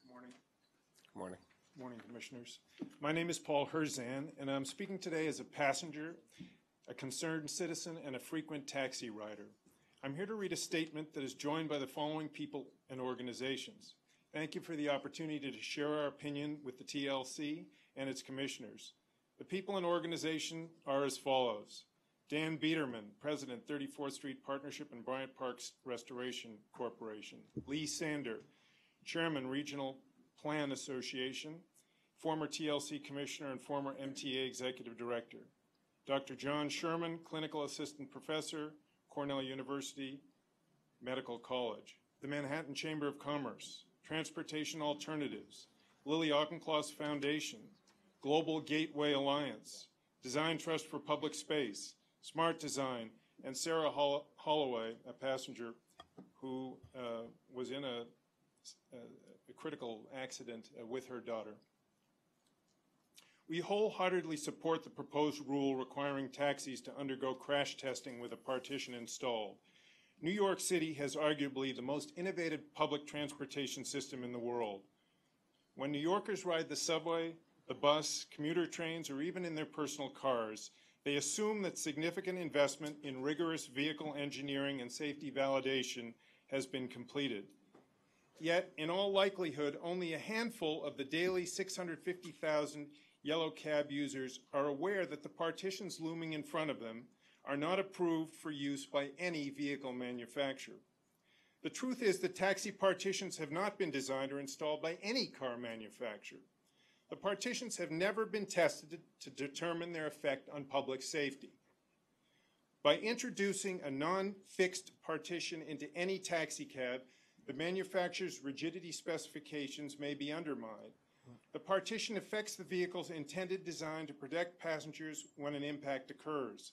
Good morning. Good morning. Good morning, Commissioners. My name is Paul Herzan, and I'm speaking today as a passenger, a concerned citizen, and a frequent taxi rider. I'm here to read a statement that is joined by the following people and organizations. Thank you for the opportunity to share our opinion with the TLC and its commissioners. The people and organization are as follows. Dan Biederman, President, 34th Street Partnership and Bryant Parks Restoration Corporation. Lee Sander, Chairman, Regional Plan Association, former TLC Commissioner and former MTA Executive Director. Dr. John Sherman, Clinical Assistant Professor, Cornell University Medical College. The Manhattan Chamber of Commerce, Transportation Alternatives, Lily Auchincloss Foundation, Global Gateway Alliance, Design Trust for Public Space, Smart Design, and Sarah Holloway, a passenger who was in a critical accident with her daughter. We wholeheartedly support the proposed rule requiring taxis to undergo crash testing with a partition installed. New York City has arguably the most innovative public transportation system in the world. When New Yorkers ride the subway, the bus, commuter trains, or even in their personal cars, they assume that significant investment in rigorous vehicle engineering and safety validation has been completed. Yet, in all likelihood, only a handful of the daily 650,000 yellow cab users are aware that the partitions looming in front of them are not approved for use by any vehicle manufacturer. The truth is that taxi partitions have not been designed or installed by any car manufacturer. The partitions have never been tested to determine their effect on public safety. By introducing a non-fixed partition into any taxi cab, the manufacturer's rigidity specifications may be undermined. The partition affects the vehicle's intended design to protect passengers when an impact occurs.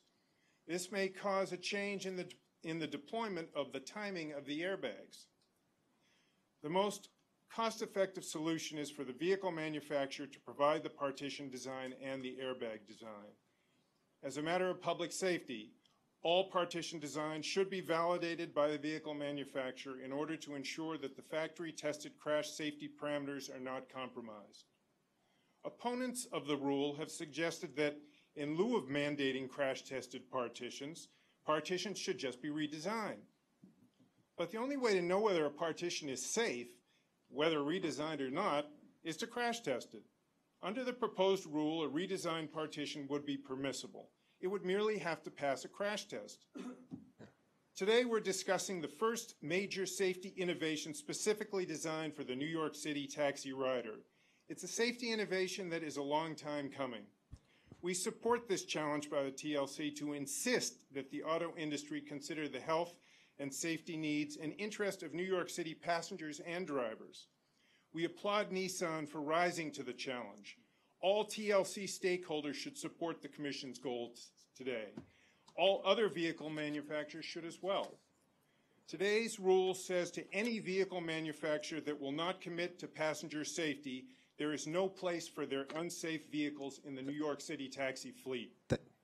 This may cause a change in the deployment of the timing of the airbags. The most cost-effective solution is for the vehicle manufacturer to provide the partition design and the airbag design. As a matter of public safety, all partition designs should be validated by the vehicle manufacturer in order to ensure that the factory-tested crash safety parameters are not compromised. Opponents of the rule have suggested that in lieu of mandating crash-tested partitions, partitions should just be redesigned. But the only way to know whether a partition is safe, whether redesigned or not, is to crash test it. Under the proposed rule, a redesigned partition would be permissible. It would merely have to pass a crash test. Today, we're discussing the first major safety innovation specifically designed for the New York City taxi rider. It's a safety innovation that is a long time coming. We support this challenge by the TLC to insist that the auto industry consider the health and safety needs and interest of New York City passengers and drivers. We applaud Nissan for rising to the challenge. All TLC stakeholders should support the Commission's goals today. All other vehicle manufacturers should as well. Today's rule says to any vehicle manufacturer that will not commit to passenger safety, there is no place for their unsafe vehicles in the New York City taxi fleet.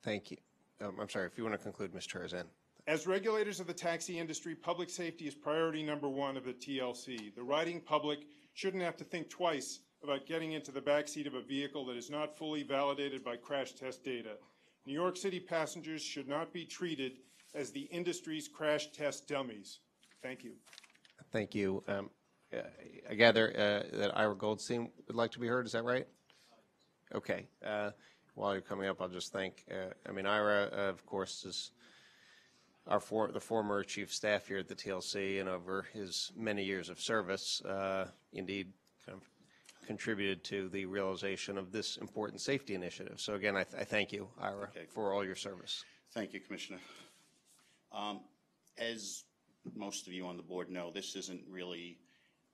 Thank you. I'm sorry, if you want to conclude, Ms. Tarzan. As regulators of the taxi industry, public safety is priority number one of the TLC. The riding public shouldn't have to think twice about getting into the backseat of a vehicle that is not fully validated by crash test data. New York City passengers should not be treated as the industry's crash test dummies. Thank you. Thank you. I gather that Ira Goldstein would like to be heard. Is that right? Okay. While you're coming up, I'll just thank, Ira, of course, is the former chief staff here at the TLC, and over his many years of service, indeed kind of contributed to the realization of this important safety initiative. So again, I thank you, Ira, for all your service. Thank you, Commissioner. As most of you on the board know, this isn't really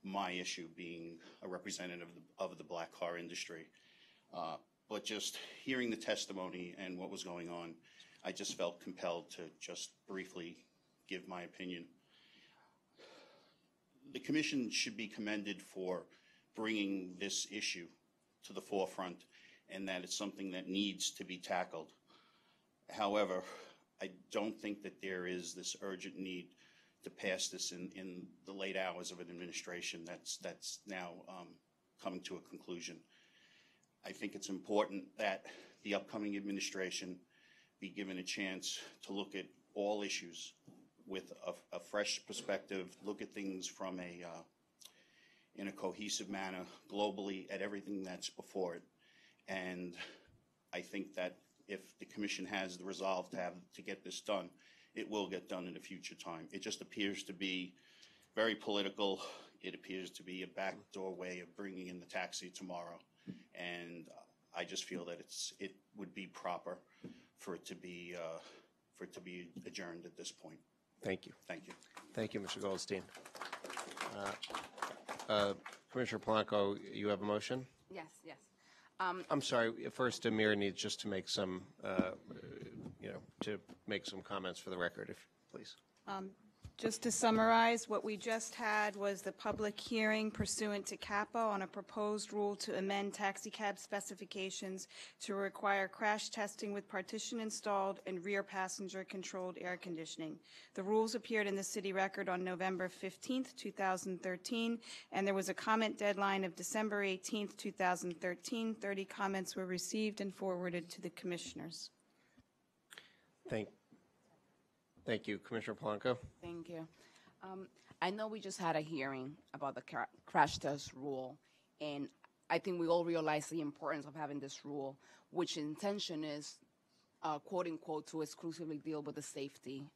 my issue, being a representative of the black car industry. But just hearing the testimony and what was going on, I just felt compelled to just briefly give my opinion. The Commission should be commended for bringing this issue to the forefront, and that it's something that needs to be tackled. However, I don't think that there is this urgent need to pass this in the late hours of an administration that's now coming to a conclusion. I think it's important that the upcoming administration be given a chance to look at all issues with a fresh perspective, look at things from in a cohesive manner, globally, at everything that's before it. And I think that if the Commission has the resolve to get this done, it will get done in a future time. It just appears to be very political. It appears to be a backdoor way of bringing in the taxi tomorrow. And I just feel that it would be proper for it to be adjourned at this point. Thank you. Thank you. Thank you, Mr. Goldstein. Commissioner Polanco, you have a motion? Yes, yes. I'm sorry. First, Amir needs just to make some, comments for the record, please. Just to summarize, what we just had was the public hearing pursuant to CAPA on a proposed rule to amend taxi cab specifications to require crash testing with partition installed and rear passenger controlled air conditioning. The rules appeared in the city record on November 15th, 2013, and there was a comment deadline of December 18th, 2013. 30 comments were received and forwarded to the commissioners. Thank you. Commissioner Polanco. Thank you. I know we just had a hearing about the crash test rule, and I think we all realize the importance of having this rule, which intention is, quote unquote, to exclusively deal with the safety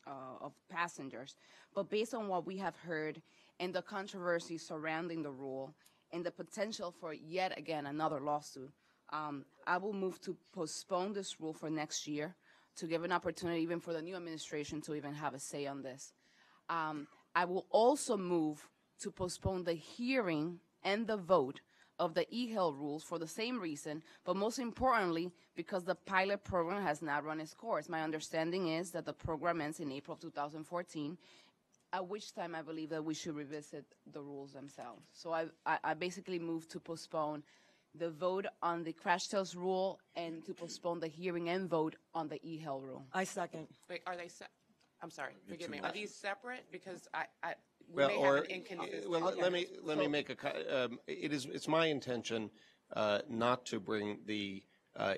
of passengers. But based on what we have heard and the controversy surrounding the rule and the potential for yet again another lawsuit, I will move to postpone this rule for next year, to give an opportunity even for the new administration to even have a say on this. I will also move to postpone the hearing and the vote of the e-hail rules for the same reason, but most importantly, because the pilot program has not run its course. My understanding is that the program ends in April of 2014, at which time I believe that we should revisit the rules themselves. So I basically move to postpone the vote on the crash test rule and to postpone the hearing and vote on the e-hail rule. I second. Wait, are they I'm sorry, forgive me. Are these separate? Because we Well, may or, have an inconsistency. well, let me make it's my intention not to bring the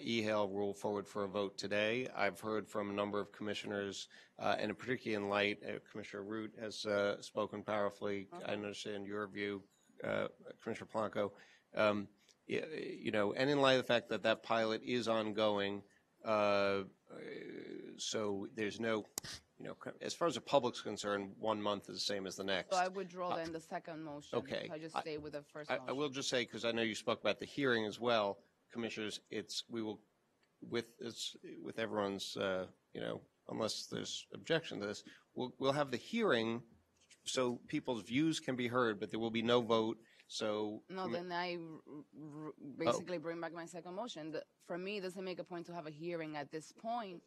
e-hail rule forward for a vote today. I've heard from a number of commissioners, and particularly in light, Commissioner Root has spoken powerfully. I understand your view, Commissioner Polanco. You know, and in light of the fact that that pilot is ongoing, so there's no, you know, as far as the public's concerned, 1 month is the same as the next. So I withdraw then the second motion. Okay. I just stay with the first motion. I will just say, because I know you spoke about the hearing as well, Commissioners, we will, with everyone's, you know, unless there's objection to this, we'll have the hearing so people's views can be heard, but there will be no vote. So no, then I basically bring back my second motion. For me, it doesn't make a point to have a hearing at this point.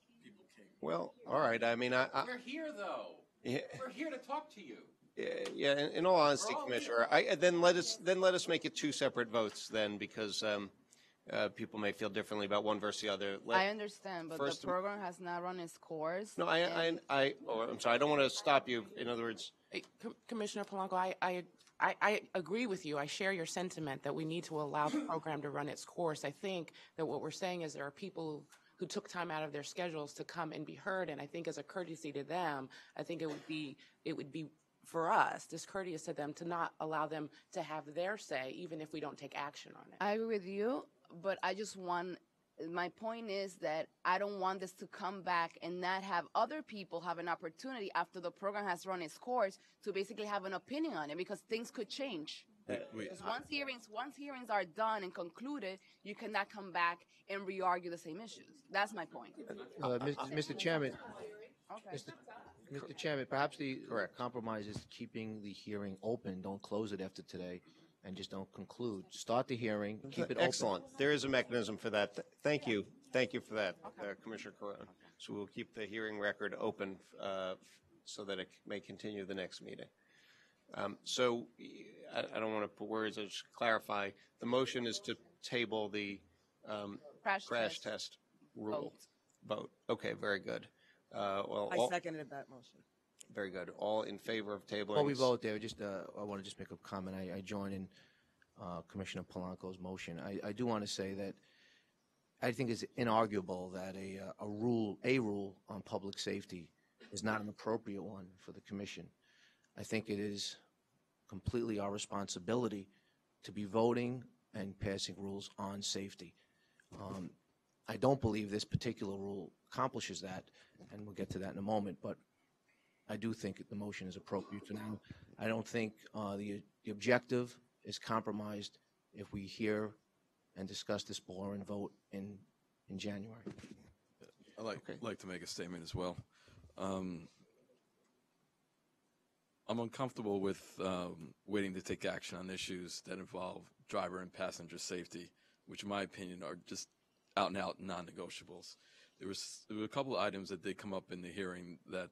Well, all right. I mean, we're here though. Yeah. We're here to talk to you. Yeah. In all honesty, Commissioner, then let us make it two separate votes then, because people may feel differently about one versus the other. I understand, but the program has not run its course. No, I'm sorry. I don't want to stop you. In other words, Commissioner Polanco, I agree with you. I share your sentiment that we need to allow the program to run its course. I think that what we're saying is there are people who took time out of their schedules to come and be heard, and I think as a courtesy to them, I think it would be for us discourteous to them to not allow them to have their say, even if we don't take action on it. I agree with you, but my point is that I don't want this to come back and not have other people have an opportunity after the program has run its course to basically have an opinion on it, because things could change. Because once hearings are done and concluded, you cannot come back and re-argue the same issues. That's my point. Mr. Chairman, Okay. Mr. Chairman, perhaps the compromise is keeping the hearing open. Don't close it after today, and just don't conclude. Start the hearing, keep it open. excellent. There is a mechanism for that. Thank you for that, Commissioner Corona. So we'll keep the hearing record open so that it may continue the next meeting. So I don't want to put words. I'll just clarify. The motion is to table the crash test rule vote. Okay, very good. I seconded that motion. Very good. All in favor of tabling? Before we vote there, I want to just make a comment. I join in Commissioner Polanco's motion. I do want to say that I think it's inarguable that a rule on public safety is not an appropriate one for the Commission. I think it is completely our responsibility to be voting and passing rules on safety. I don't believe this particular rule accomplishes that, and we'll get to that in a moment, but I do think the motion is appropriate for now. I don't think the objective is compromised if we hear and discuss this more and vote in January. I'd like to make a statement as well. I'm uncomfortable with waiting to take action on issues that involve driver and passenger safety, which in my opinion are just out and out non-negotiables. There were a couple of items that did come up in the hearing that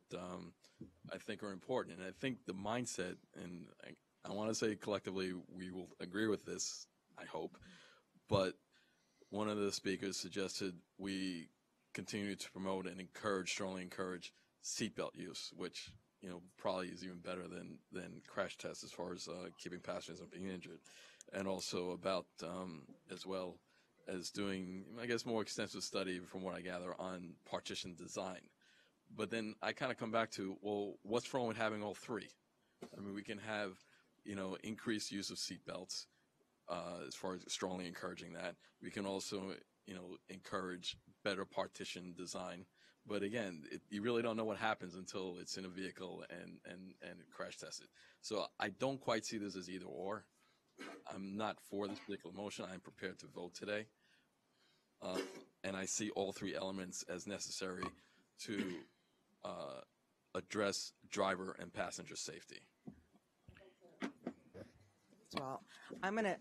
I think are important, and I think the mindset, and I want to say collectively we will agree with this, I hope, but one of the speakers suggested we continue to promote and strongly encourage seatbelt use, which probably is even better than crash tests as far as keeping passengers from being injured, and also about as well as doing, I guess, more extensive study, from what I gather, on partition design. But then I kind of come back to, well, what's wrong with having all three? I mean, we can have, increased use of seatbelts, as far as strongly encouraging that. We can also, encourage better partition design. But again, you really don't know what happens until it's in a vehicle and crash tested. So I don't quite see this as either or. I'm not for this particular motion. I'm prepared to vote today. And I see all three elements as necessary to address driver and passenger safety. Well, I'm going to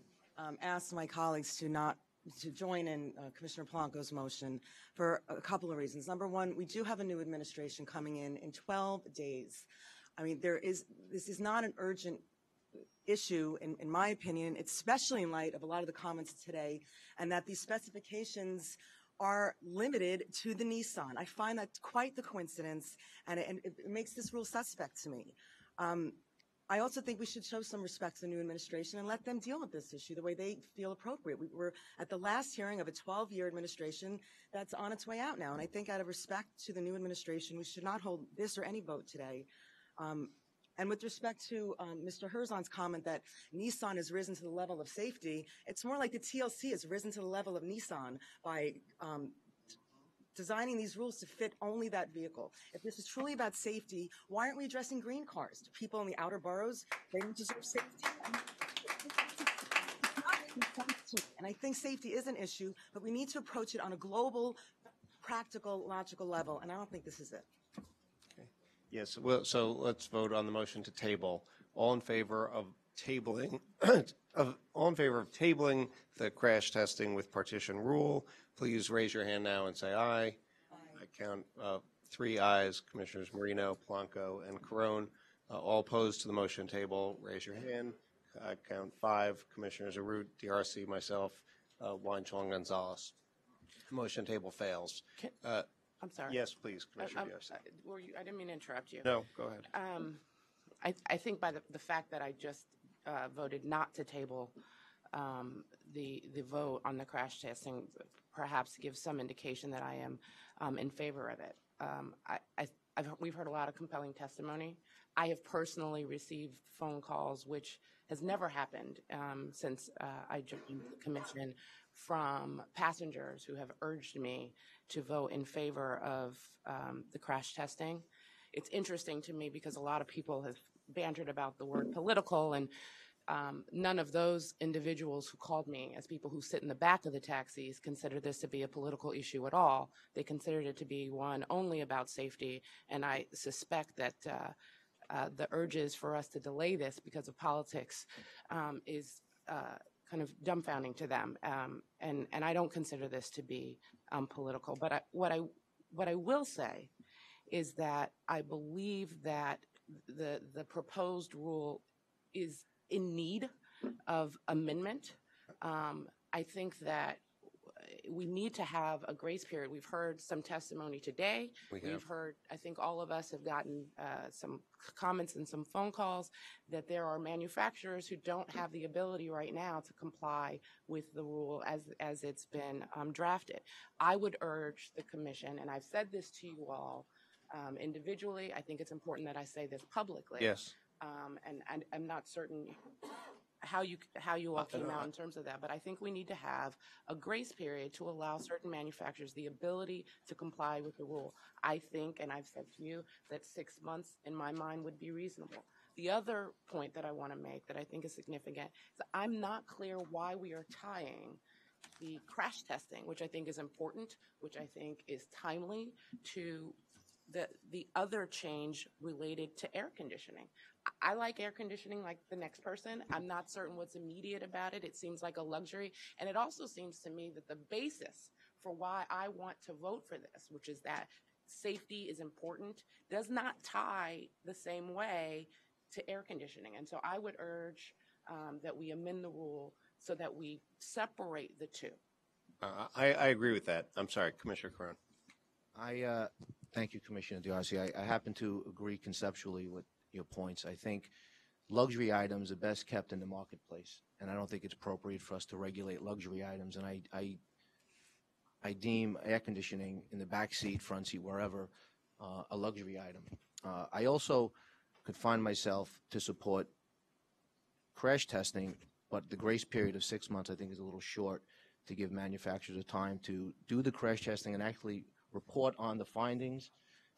ask my colleagues to join in Commissioner Polanco's motion for a couple of reasons. Number one, we do have a new administration coming in 12 days. I mean, this is not an urgent issue, in my opinion, especially in light of a lot of the comments today, and that these specifications are limited to the Nissan. I find that quite the coincidence, and it makes this rule suspect to me. I also think we should show some respect to the new administration and let them deal with this issue the way they feel appropriate. We were at the last hearing of a 12-year administration that's on its way out now, and I think out of respect to the new administration, we should not hold this or any vote today. And with respect to Mr. Herzon's comment that Nissan has risen to the level of safety, it's more like the TLC has risen to the level of Nissan by designing these rules to fit only that vehicle. If this is truly about safety, why aren't we addressing green cars? Do people in the outer boroughs, they don't deserve safety? And I think safety is an issue, but we need to approach it on a global, practical, logical level, and I don't think this is it. Yes, well, so let's vote on the motion to table. All in favor of tabling, all in favor of tabling the crash testing with partition rule, please raise your hand now and say aye. I count 3 ayes, Commissioners Marino, Blanco, and Carone. All opposed to the motion table, raise your hand. I count 5, Commissioners Arut, DRC, myself, Weinchong, Gonzalez. Motion table fails. I'm sorry. Yes, please, Commissioner DRC. I didn't mean to interrupt you. No, go ahead. I think by the fact that I just voted not to table the vote on the crash testing perhaps gives some indication that I am in favor of it. We've heard a lot of compelling testimony. I have personally received phone calls, which has never happened since I joined the commission, from passengers who have urged me to vote in favor of the crash testing. It's interesting to me because a lot of people have bantered about the word political, and none of those individuals who called me as people who sit in the back of the taxis consider this to be a political issue at all. They considered it to be one only about safety, and I suspect that the urges for us to delay this because of politics is kind of dumbfounding to them, and I don't consider this to be political. But what I will say is that I believe that the proposed rule is in need of amendment. I think that we need to have a grace period. We've heard some testimony today. We've heard, I think all of us have gotten some comments and some phone calls that there are manufacturers who don't have the ability right now to comply with the rule as it's been drafted. I would urge the commission, and I've said this to you all individually, I think it's important that I say this publicly. Yes. And I'm not certain how you all came out in terms of that, but I think we need to have a grace period to allow certain manufacturers the ability to comply with the rule. I think, and I've said to you, that 6 months in my mind would be reasonable. The other point that I want to make that I think is significant is I'm not clear why we are tying the crash testing, which I think is important, which I think is timely, to the other change related to air conditioning. I like air conditioning like the next person. I'm not certain what's immediate about it. It seems like a luxury. And it also seems to me that the basis for why I want to vote for this, which is that safety is important, does not tie the same way to air conditioning. And so I would urge that we amend the rule so that we separate the two. I agree with that. I'm sorry, Commissioner Carone. Thank you, Commissioner DRC. I happen to agree conceptually with your points. I think luxury items are best kept in the marketplace, and I don't think it's appropriate for us to regulate luxury items. And I deem air conditioning in the back seat, front seat, wherever, a luxury item. I also could find myself to support crash testing, but the grace period of 6 months I think is a little short to give manufacturers a time to do the crash testing and actually report on the findings,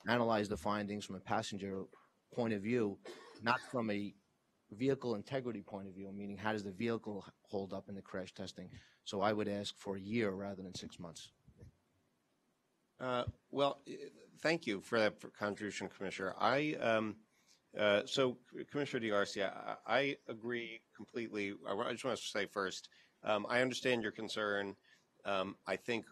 analyze the findings from a passenger point of view, not from a vehicle integrity point of view, meaning how does the vehicle hold up in the crash testing. So I would ask for a year rather than 6 months. Well, thank you for that contribution, Commissioner. So, Commissioner DRC, I agree completely. I just want to say first, I understand your concern. I think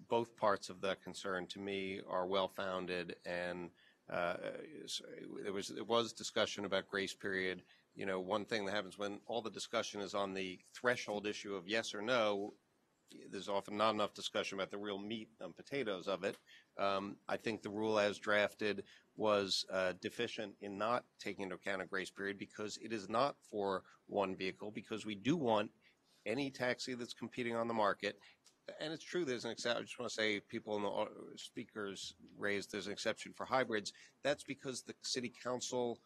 both parts of the concern to me are well-founded, and there was discussion about grace period. you know, one thing that happens when all the discussion is on the threshold issue of yes or no, there's often not enough discussion about the real meat and potatoes of it. I think the rule as drafted was deficient in not taking into account a grace period because it is not for one vehicle, because we do want any taxi that's competing on the market. And it's true, there's an exception. I just want to say, people in the speakers raised there's an exception for hybrids. That's because the city council,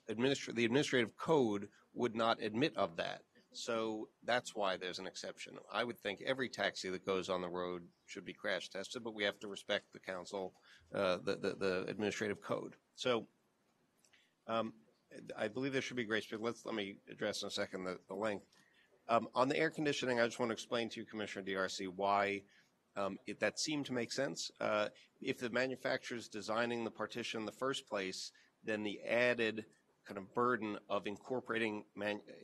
the administrative code would not admit of that. So that's why there's an exception. I would think every taxi that goes on the road should be crash tested, but we have to respect the council, the administrative code. So I believe there should be grace period. Let me address in a second the length. On the air conditioning, I just want to explain to you, Commissioner DRC, why that seemed to make sense. If the manufacturer is designing the partition in the first place, then the added kind of burden of incorporating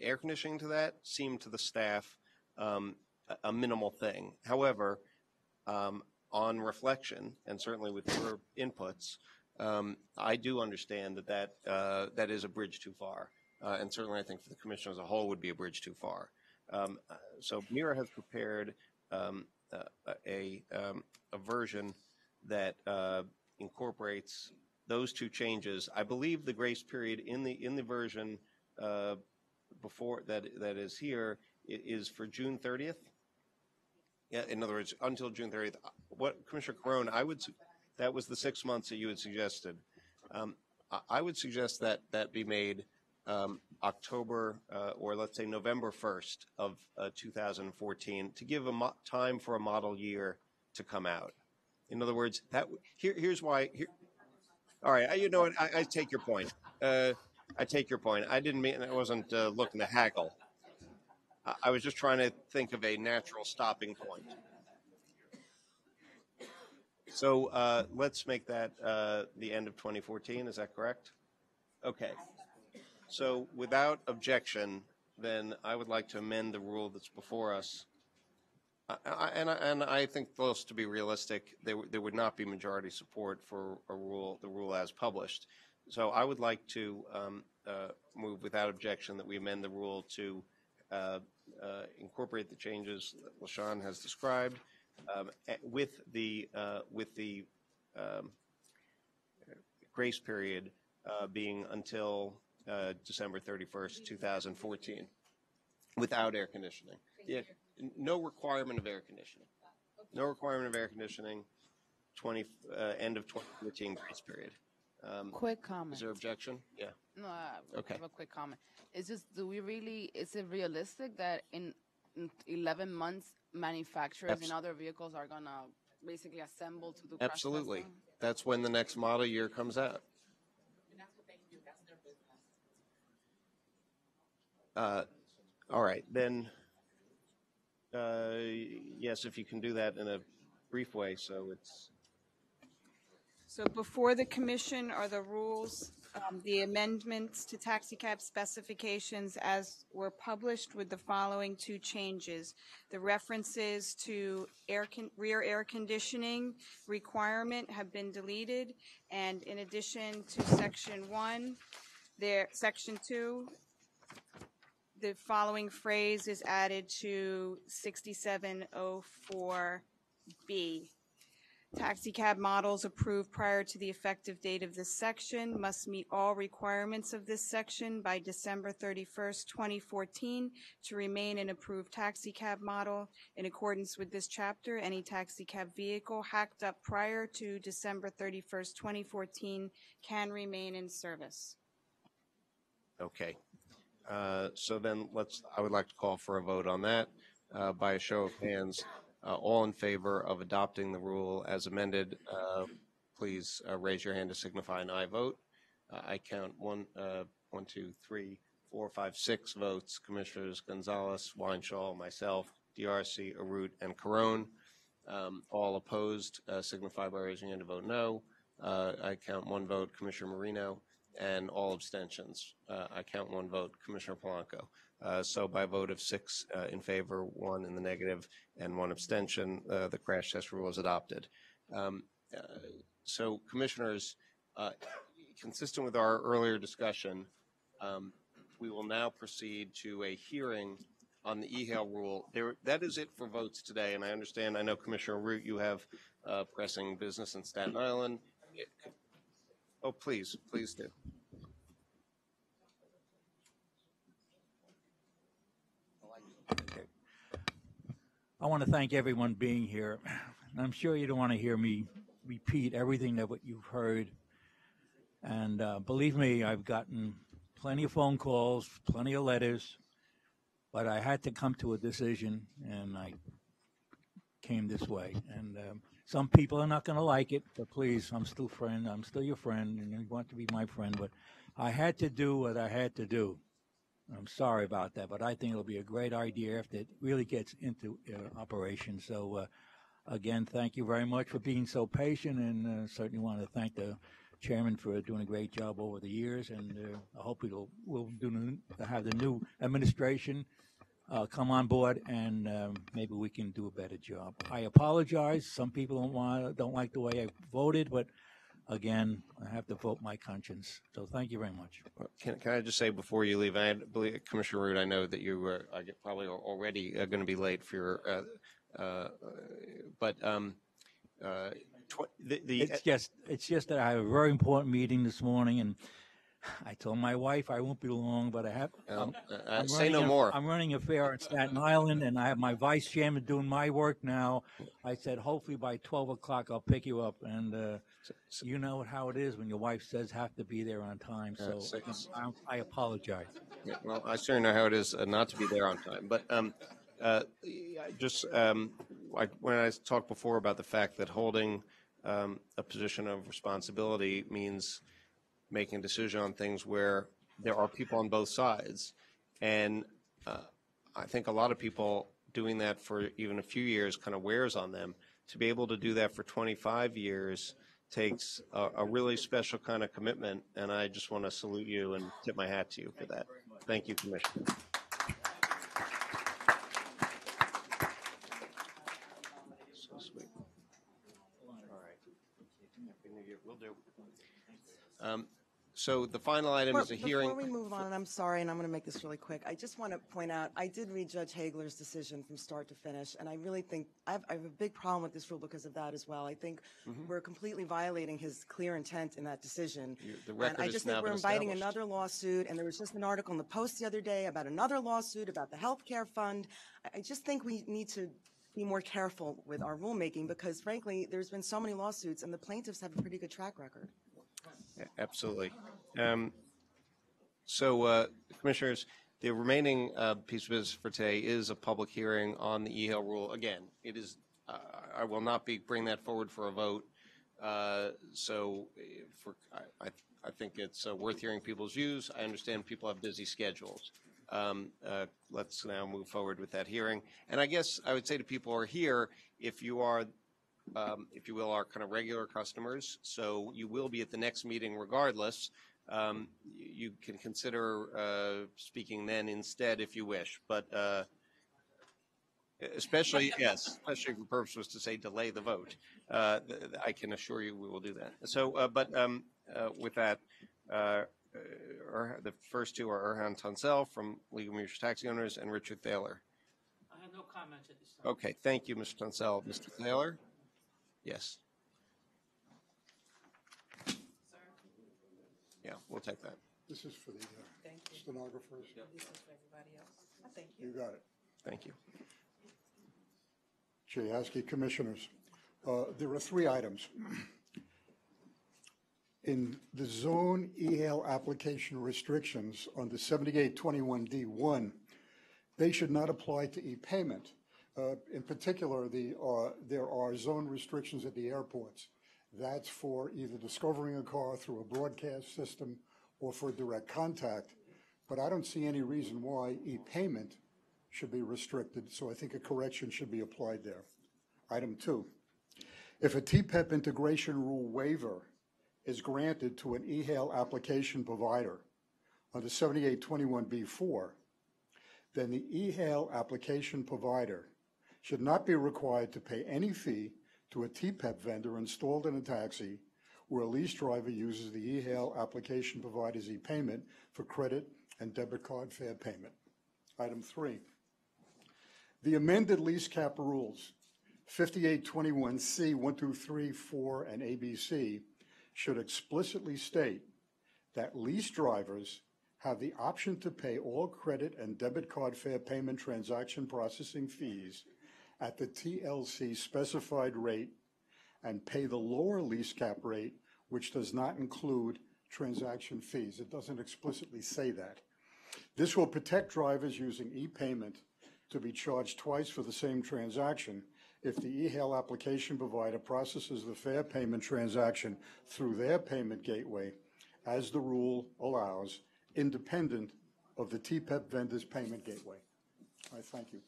air conditioning to that seemed to the staff a minimal thing. However, on reflection, and certainly with your inputs, I do understand that is a bridge too far. And certainly I think for the Commission as a whole would be a bridge too far. So Mira has prepared a version that incorporates those two changes. I believe the grace period in the version before that is here is for June 30th. Yeah, in other words, until June 30th. What Commissioner Carone, that was the 6 months that you had suggested. I would suggest that be made October or let's say November 1st of 2014 to give time for a model year to come out. In other words, here's why. All right, you know what? I take your point. I take your point. I didn't mean, I wasn't looking to haggle. I was just trying to think of a natural stopping point. So let's make that the end of 2014. Is that correct? Okay. So without objection, then I would like to amend the rule that's before us. And I think, those to be realistic, there would not be majority support for the rule as published. So I would like to move without objection that we amend the rule to incorporate the changes that LaShawn has described with the grace period being until December 31st, 2014, without air conditioning. Yeah. No requirement of air conditioning. No requirement of air conditioning. End of 2014 grace period. Quick comment. Is there objection? Yeah. No, I Okay. have a quick comment. It's just, is it realistic that in 11 months, manufacturers in other vehicles are going to basically assemble to do crash Absolutely. testing? That's when the next model year comes out. All right, then, yes, if you can do that in a brief way, so it's... So before the commission are the rules, the amendments to taxicab specifications as were published with the following two changes. The references to rear air conditioning requirement have been deleted, and in addition to section 1, section 2, the following phrase is added to 6704B. Taxicab models approved prior to the effective date of this section must meet all requirements of this section by December 31st, 2014 to remain an approved taxicab model. In accordance with this chapter, any taxicab vehicle hacked up prior to December 31st, 2014 can remain in service. Okay. So then I would like to call for a vote on that by a show of hands. All in favor of adopting the rule as amended, please raise your hand to signify an aye vote. I count 1, 2, 3, 4, 5, 6 votes. Commissioners Gonzalez, Weinshaw, myself, DRC, Arut, and Carone. All opposed signify by raising your hand to vote no. I count 1 vote, Commissioner Marino, and all abstentions. I count 1 vote, Commissioner Polanco. So by a vote of 6 in favor, 1 in the negative, and 1 abstention, the crash test rule is adopted. So, commissioners, consistent with our earlier discussion, we will now proceed to a hearing on the e-hail rule. That is it for votes today, and I know Commissioner Root, you have pressing business in Staten Island. Oh, please do. I want to thank everyone being here. And I'm sure you don't want to hear me repeat everything that what you've heard. And believe me, I've gotten plenty of phone calls, plenty of letters, but I had to come to a decision, and I came this way. And some people are not going to like it, but please, I'm still your friend, and you want to be my friend. But I had to do what I had to do. I'm sorry about that, but I think it'll be a great idea if it really gets into operation. So, again, thank you very much for being so patient, and certainly want to thank the chairman for doing a great job over the years. And I hope we'll have the new administration come on board, and maybe we can do a better job. I apologize. Some people don't like the way I voted, but again, I have to vote my conscience. So thank you very much. Can I just say before you leave, I believe, Commissioner Root, I know that you were probably already going to be late for your, It's just that I have a very important meeting this morning, and I told my wife I won't be long, but I have. Say no more. I'm running a fair in Staten Island, and I have my vice chairman doing my work now. I said hopefully by 12 o'clock I'll pick you up, and you know how it is when your wife says have to be there on time. So I apologize. Yeah, well, I certainly know how it is not to be there on time, but when I talked before about the fact that holding a position of responsibility means making a decision on things where there are people on both sides. And I think a lot of people doing that for even a few years kind of wears on them. To be able to do that for 25 years takes a really special kind of commitment, and I just want to salute you and tip my hat to you for that. Thank you, Commissioner. So sweet. All right. Happy New Year. Will do. So the final item is a hearing. Before we move on, and I'm sorry, and I'm going to make this really quick, I just want to point out, I did read Judge Hagler's decision from start to finish, and I really think I have a big problem with this rule because of that as well. I think we're completely violating his clear intent in that decision. The record and I just think we're inviting another lawsuit, and there was just an article in the Post the other day about another lawsuit about the health care fund. I just think we need to be more careful with our rulemaking because, frankly, there's been so many lawsuits, and the plaintiffs have a pretty good track record. Yeah, absolutely. Commissioners, the remaining piece of business for today is a public hearing on the e-hail rule. Again, it is. I will not be bringing that forward for a vote. I think it's worth hearing people's views. I understand people have busy schedules. Let's now move forward with that hearing. And I guess I would say to people who are here, if you are if you will, our kind of regular customers. So you will be at the next meeting regardless. You can consider speaking then instead if you wish. But especially if the purpose was to say delay the vote. I can assure you we will do that. So, with that, the first two are Erhan Tansel from League of Mutual Taxi Owners and Richard Thaler. I have no comment at this time. Okay, thank you, Mr. Tansel. Mr. Thaler? Yes. Yeah, we'll take that. This is for the stenographers. This is for everybody else. Thank you. You got it. Thank you. Chair Yaski, Commissioners. There are three items. In the zone e-hail application restrictions on the 7821D1, they should not apply to e-payment. In particular, there are zone restrictions at the airports. That's for either discovering a car through a broadcast system or for direct contact. But I don't see any reason why e-payment should be restricted, so I think a correction should be applied there. Item 2, if a TPEP integration rule waiver is granted to an e-hail application provider under 7821B4, then the e-hail application provider should not be required to pay any fee to a TPEP vendor installed in a taxi where a lease driver uses the e-hail application provider's e-payment for credit and debit card fare payment. Item 3, the amended lease cap rules, 5821C 1, 2, 3, 4, and ABC, should explicitly state that lease drivers have the option to pay all credit and debit card fare payment transaction processing fees at the TLC specified rate and pay the lower lease cap rate, which does not include transaction fees. It doesn't explicitly say that. This will protect drivers using e-payment to be charged twice for the same transaction if the e-hail application provider processes the fare payment transaction through their payment gateway, as the rule allows, independent of the TPEP vendor's payment gateway. I thank you.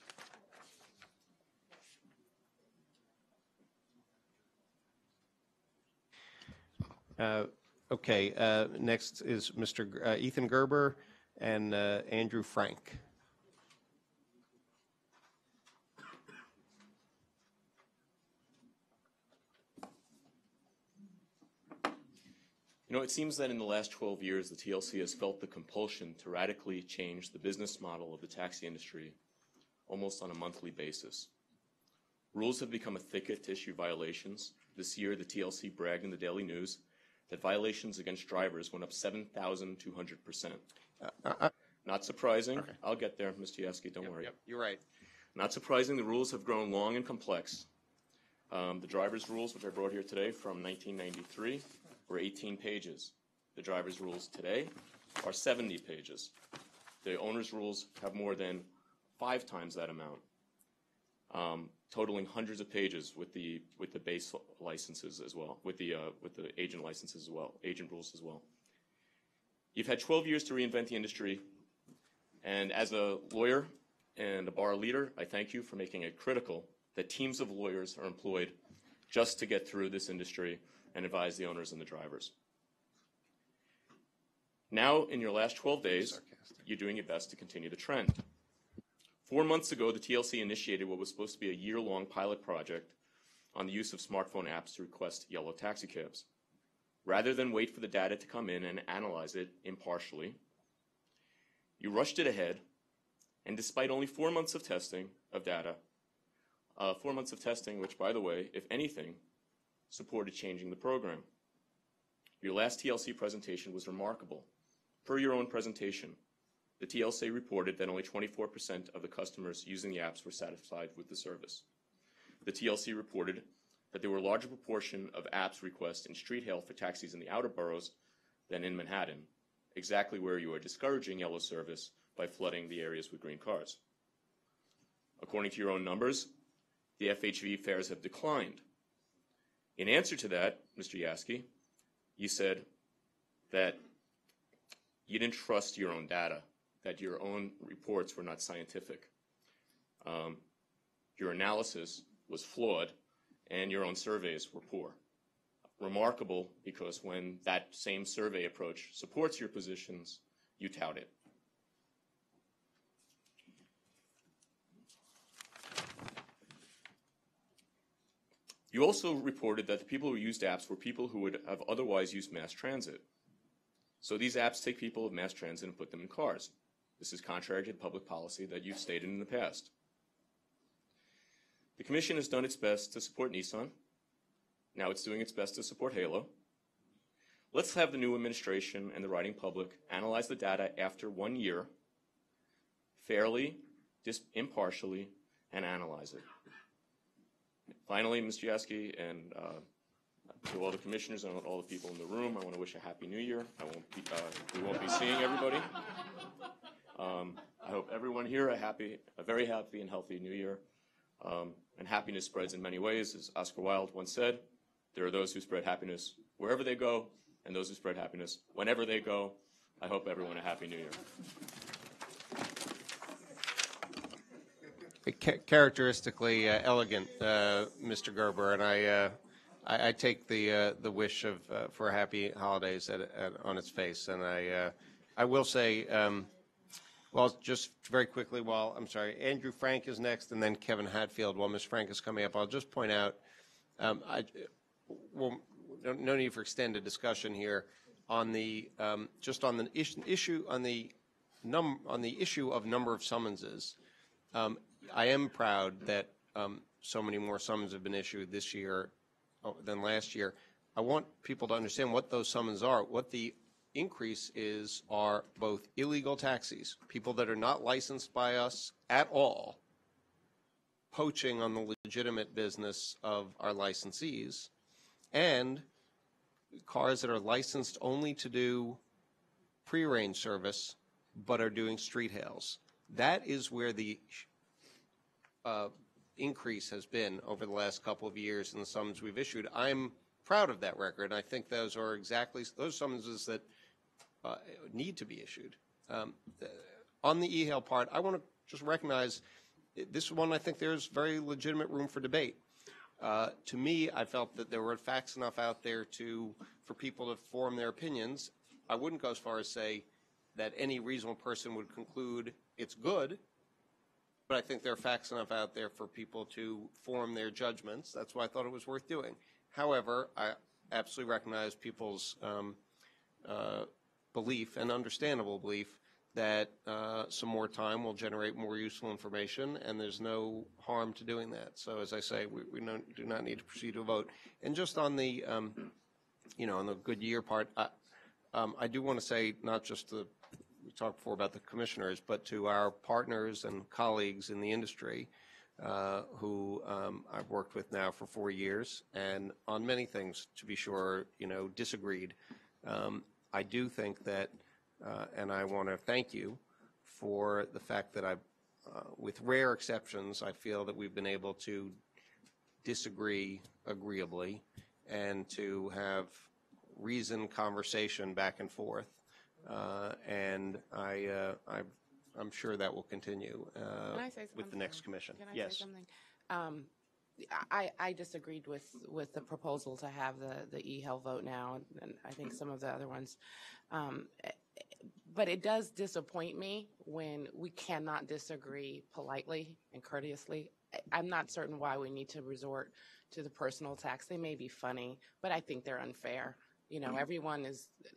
Okay, next is Mr. Ethan Gerber and Andrew Frank. You know, it seems that in the last 12 years, the TLC has felt the compulsion to radically change the business model of the taxi industry almost on a monthly basis. Rules have become a thicket to issue violations. This year, the TLC bragged in the Daily News that violations against drivers went up 7,200%. Not surprising. Okay. I'll get there, Mr. Yaski, don't worry. Yep, you're right. Not surprising, the rules have grown long and complex. The driver's rules, which I brought here today from 1993, were 18 pages. The driver's rules today are 70 pages. The owner's rules have more than 5 times that amount, totaling hundreds of pages with the base licenses as well, with the agent licenses as well, agent rules as well. You've had 12 years to reinvent the industry, and as a lawyer and a bar leader, I thank you for making it critical that teams of lawyers are employed just to get through this industry and advise the owners and the drivers. Now, in your last 12 days, you're doing your best to continue the trend. 4 months ago, the TLC initiated what was supposed to be a year-long pilot project on the use of smartphone apps to request yellow taxicabs. Rather than wait for the data to come in and analyze it impartially, you rushed it ahead, and despite only 4 months of testing of data, 4 months of testing, which, by the way, if anything, supported changing the program. Your last TLC presentation was remarkable. Per your own presentation, the TLC reported that only 24% of the customers using the apps were satisfied with the service. The TLC reported that there were a larger proportion of apps requests in street hail for taxis in the outer boroughs than in Manhattan, exactly where you are discouraging yellow service by flooding the areas with green cars. According to your own numbers, the FHV fares have declined. In answer to that, Mr. Yaski, you said that you didn't trust your own data, that your own reports were not scientific. Your analysis was flawed, and your own surveys were poor. Remarkable, because when that same survey approach supports your positions, you tout it. You also reported that the people who used apps were people who would have otherwise used mass transit. So these apps take people of mass transit and put them in cars. This is contrary to public policy that you've stated in the past. The Commission has done its best to support Nissan. Now it's doing its best to support Halo. Let's have the new administration and the writing public analyze the data after 1 year, fairly, impartially, and analyze it. Finally, Mr. Yaski, and to all the commissioners and all the people in the room, I want to wish a Happy New Year. We won't be seeing everybody. I hope everyone here a very happy and healthy New Year. And happiness spreads in many ways. As Oscar Wilde once said, there are those who spread happiness wherever they go, and those who spread happiness whenever they go. I hope everyone a Happy New Year. Characteristically elegant, Mr. Gerber, and I take the wish of for happy holidays on its face, and I will say, well, just very quickly, Andrew Frank is next, and then Kevin Hatfield. While Ms. Frank is coming up, I'll just point out, no need for extended discussion here on the just on the issue on the on the issue of number of summonses, I am proud that so many more summonses have been issued this year than last year. I want people to understand what those summonses are. What the increase is are both illegal taxis, people that are not licensed by us at all, poaching on the legitimate business of our licensees, and cars that are licensed only to do prearranged service but are doing street hails. That is where the increase has been over the last couple of years in the summons we've issued. I'm proud of that record. I think those are exactly those summonses that need to be issued. On the e-hail part, I want to just recognize this one. I think there's very legitimate room for debate. To me, I felt that there were facts enough out there for people to form their opinions. I wouldn't go as far as say that any reasonable person would conclude it's good, but I think there are facts enough out there for people to form their judgments. That's why I thought it was worth doing. However, I absolutely recognize people's belief, and understandable belief, that some more time will generate more useful information, and there's no harm to doing that. So, as I say, we do not need to proceed to a vote. And just on the, on the good year part, I do want to say not just to, we talked before about the commissioners, but to our partners and colleagues in the industry who I've worked with now for 4 years, and on many things, to be sure, disagreed. I do think that, and I want to thank you for the fact that with rare exceptions, I feel that we've been able to disagree agreeably and to have reasoned conversation back and forth. And I'm sure that will continue with the next commission. Can I yes. say something? I disagreed with the proposal to have the e-hail vote now, and I think some of the other ones. But it does disappoint me when we cannot disagree politely and courteously. I'm not certain why we need to resort to the personal attacks. They may be funny, but I think they're unfair.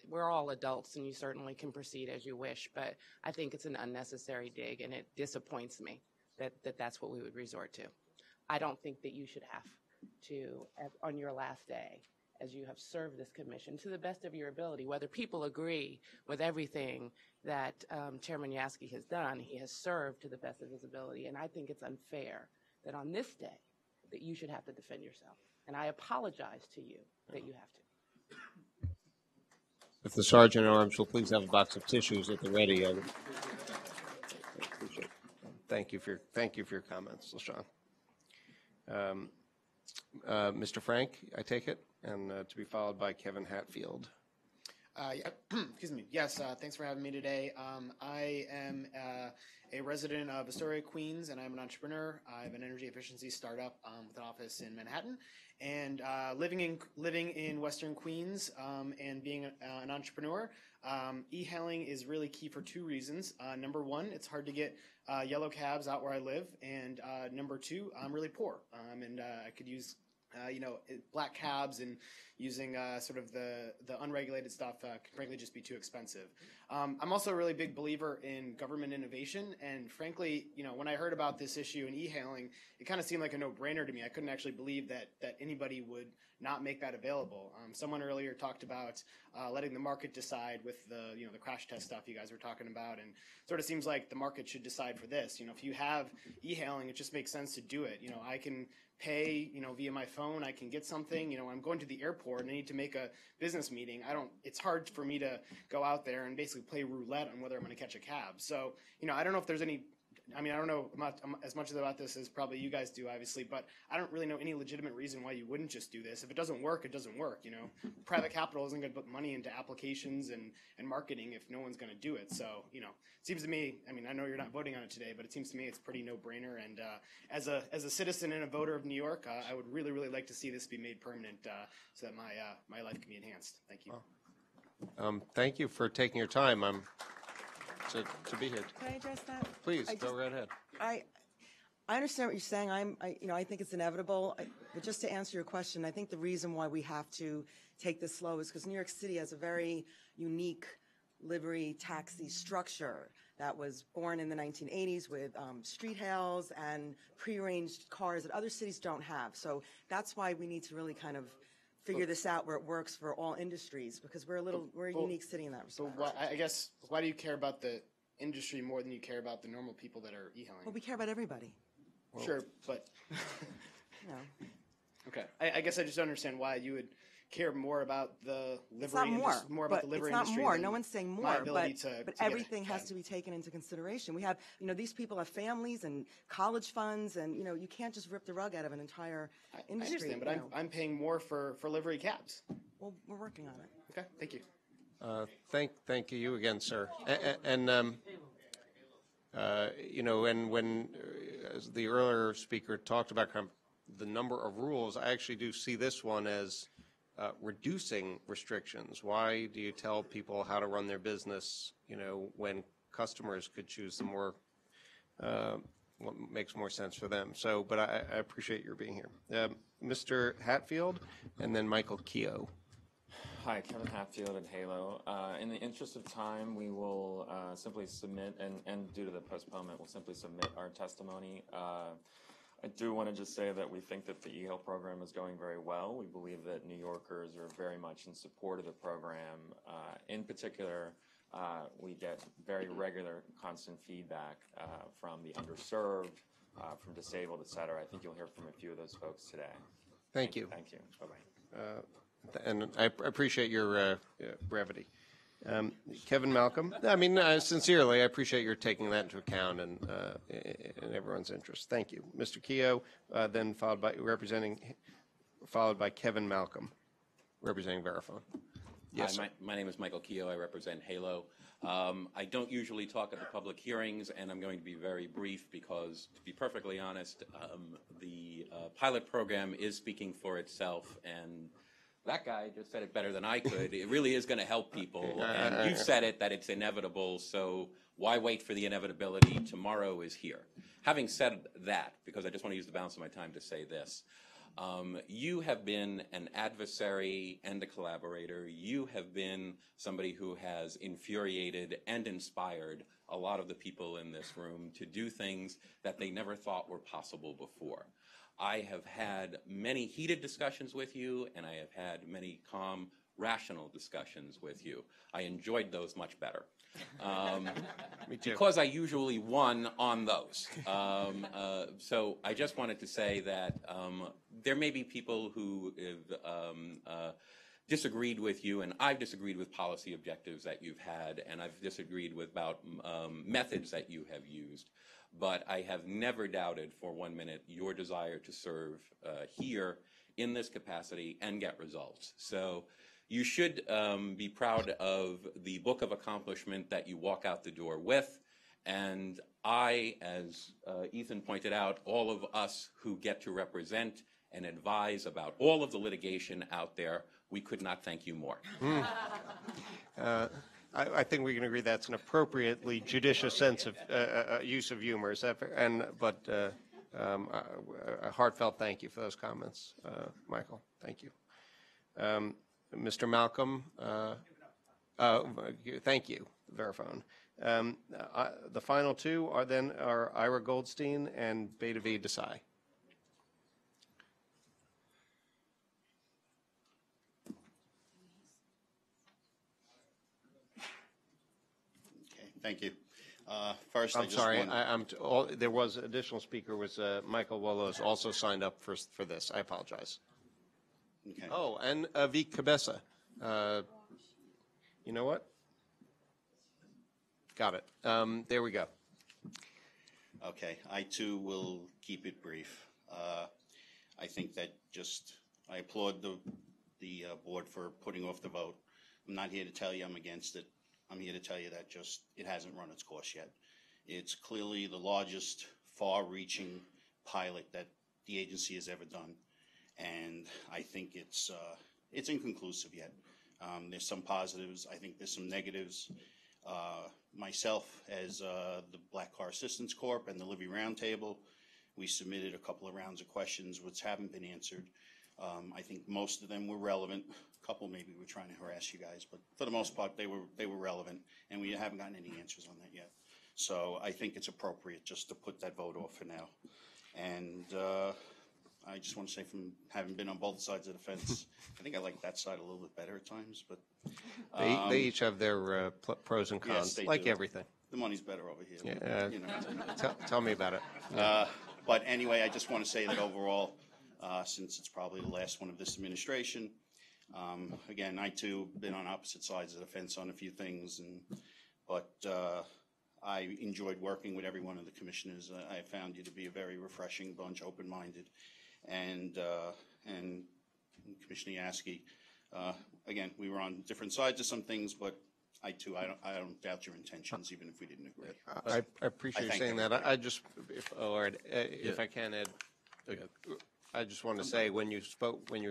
We're all adults, and you certainly can proceed as you wish, but I think it's an unnecessary dig, and it disappoints me that that's what we would resort to. I don't think that you should have to, on your last day, as you have served this commission to the best of your ability, whether people agree with everything that Chairman Yaski has done, he has served to the best of his ability, and I think it's unfair that on this day that you should have to defend yourself. And I apologize to you that you have to. If the Sergeant at Arms will please have a box of tissues at the ready, I would appreciate it. Thank you for your comments, LaShawn. Mr. Frank, I take it, and to be followed by Kevin Hatfield. Yeah, excuse me. Yes, thanks for having me today. I am a resident of Astoria, Queens, and I'm an entrepreneur. I have an energy efficiency startup with an office in Manhattan. And living in Western Queens and being an entrepreneur, e-hailing is really key for two reasons. Number one, it's hard to get yellow cabs out where I live, and number two, I'm really poor, and I could use black cabs, and using sort of the unregulated stuff can frankly just be too expensive. I'm also a really big believer in government innovation, and frankly, when I heard about this issue in e-hailing, it kind of seemed like a no-brainer to me. I couldn't actually believe that anybody would not make that available. Someone earlier talked about letting the market decide with the crash test stuff you guys were talking about, and sort of seems like the market should decide for this. If you have e-hailing, it just makes sense to do it. I can pay, via my phone. I can get something. I'm going to the airport and I need to make a business meeting. It's hard for me to go out there and basically play roulette on whether I'm going to catch a cab. So, I don't know if there's any, I don't know as much about this as probably you guys do, obviously, but I don't really know any legitimate reason why you wouldn't just do this. If it doesn't work, it doesn't work. Private capital isn't going to put money into applications and marketing if no one's going to do it. So, it seems to me, I know you're not voting on it today, but it seems to me it's pretty no-brainer. And as a citizen and a voter of New York, I would really, really like to see this be made permanent so that my life can be enhanced. Thank you. Thank you for taking your time. To be here. Can I address that? Please, go right ahead. I understand what you're saying. I think it's inevitable. But just to answer your question, I think the reason why we have to take this slow is because New York City has a very unique livery taxi structure that was born in the 1980s with street hails and prearranged cars that other cities don't have. So that's why we need to really kind of figure this out where it works for all industries, because we're a unique city in that respect. But I guess, why do you care about the industry more than you care about the normal people that are e-hailing? Well, we care about everybody. Sure, but No. okay. I guess I just don't understand why you would care more about the livery It's not more, more about the livery it's not industry more. than No one's saying my more, ability but to everything get has to be taken into consideration. We have, these people have families and college funds, and you can't just rip the rug out of an entire industry. I understand, but I'm paying more for livery cabs. Well, we're working on it. Okay, thank you. Thank you again, sir. And when as the earlier speaker talked about kind of the number of rules, I actually do see this one as reducing restrictions. Why do you tell people how to run their business, when customers could choose the more, what makes more sense for them? So, but I appreciate your being here. Mr. Hatfield, and then Michael Keogh. Hi, Kevin Hatfield at Halo. In the interest of time, we will simply submit, and due to the postponement, we'll simply submit our testimony. I do want to just say that we think that the e-hail program is going very well. We believe that New Yorkers are very much in support of the program. In particular, we get very regular, constant feedback from the underserved, from disabled, et cetera. I think you'll hear from a few of those folks today. Thank you. Thank you. Bye-bye. And I appreciate your brevity. Kevin Malcolm, sincerely, I appreciate your taking that into account and in everyone's interest. Thank you. Mr. Keogh, then followed by Kevin Malcolm, representing Verifone. Yes, Hi, my name is Michael Keogh. I represent Halo. I don't usually talk at the public hearings, and I'm going to be very brief because, to be perfectly honest, the pilot program is speaking for itself, and that guy just said it better than I could. It really is going to help people, and you've said it, that it's inevitable, so why wait for the inevitability? Tomorrow is here. Having said that, because I just want to use the balance of my time to say this, you have been an adversary and a collaborator. You have been somebody who has infuriated and inspired a lot of the people in this room to do things that they never thought were possible before. I have had many heated discussions with you, and I have had many calm, rational discussions with you. I enjoyed those much better. Me too. Because I usually won on those. So I just wanted to say that there may be people who have disagreed with you, and I've disagreed with policy objectives that you've had, and I've disagreed with about methods that you have used. But I have never doubted for 1 minute your desire to serve here in this capacity and get results. So you should be proud of the book of accomplishment that you walk out the door with. And I, as Ethan pointed out, all of us who get to represent and advise about all of the litigation out there, we could not thank you more. I think we can agree that's an appropriately judicious sense of use of humor. Is that fair? A heartfelt thank you for those comments, Michael. Thank you. Mr. Malcolm, thank you, Verifone. The final two are Ira Goldstein and Beta V. Desai. Thank you. First, I'm sorry. There was additional speaker was Michael Willows also signed up for this. I apologize. Okay. Oh, and Vic Cabeza. You know what? Got it. There we go. Okay. I too will keep it brief. I think that I applaud the board for putting off the vote. I'm not here to tell you I'm against it. I'm here to tell you that it hasn't run its course yet. It's clearly the largest, far-reaching pilot that the agency has ever done, and I think it's inconclusive yet. There's some positives. I think there's some negatives. Myself, as the Black Car Assistance Corp and the Livy Roundtable, we submitted a couple of rounds of questions which haven't been answered. I think most of them were relevant. A couple maybe were trying to harass you guys, but for the most part, they were relevant, and we haven't gotten any answers on that yet. So I think it's appropriate just to put that vote off for now. And I just want to say, from having been on both sides of the fence, I think I like that side a little bit better at times. But They each have their pros and cons, yes, they like do. everything. The money's better over here. Yeah, You know. tell me about it. But anyway, I just want to say that overall, since it's probably the last one of this administration, again, I too been on opposite sides of the fence on a few things, but I enjoyed working with every one of the commissioners. I found you to be a very refreshing bunch, open-minded, and Commissioner Yaski. Again, we were on different sides of some things, but I don't doubt your intentions, even if we didn't agree. I appreciate you thank saying that. everybody. I just, if I can, Ed, I just want to say, when you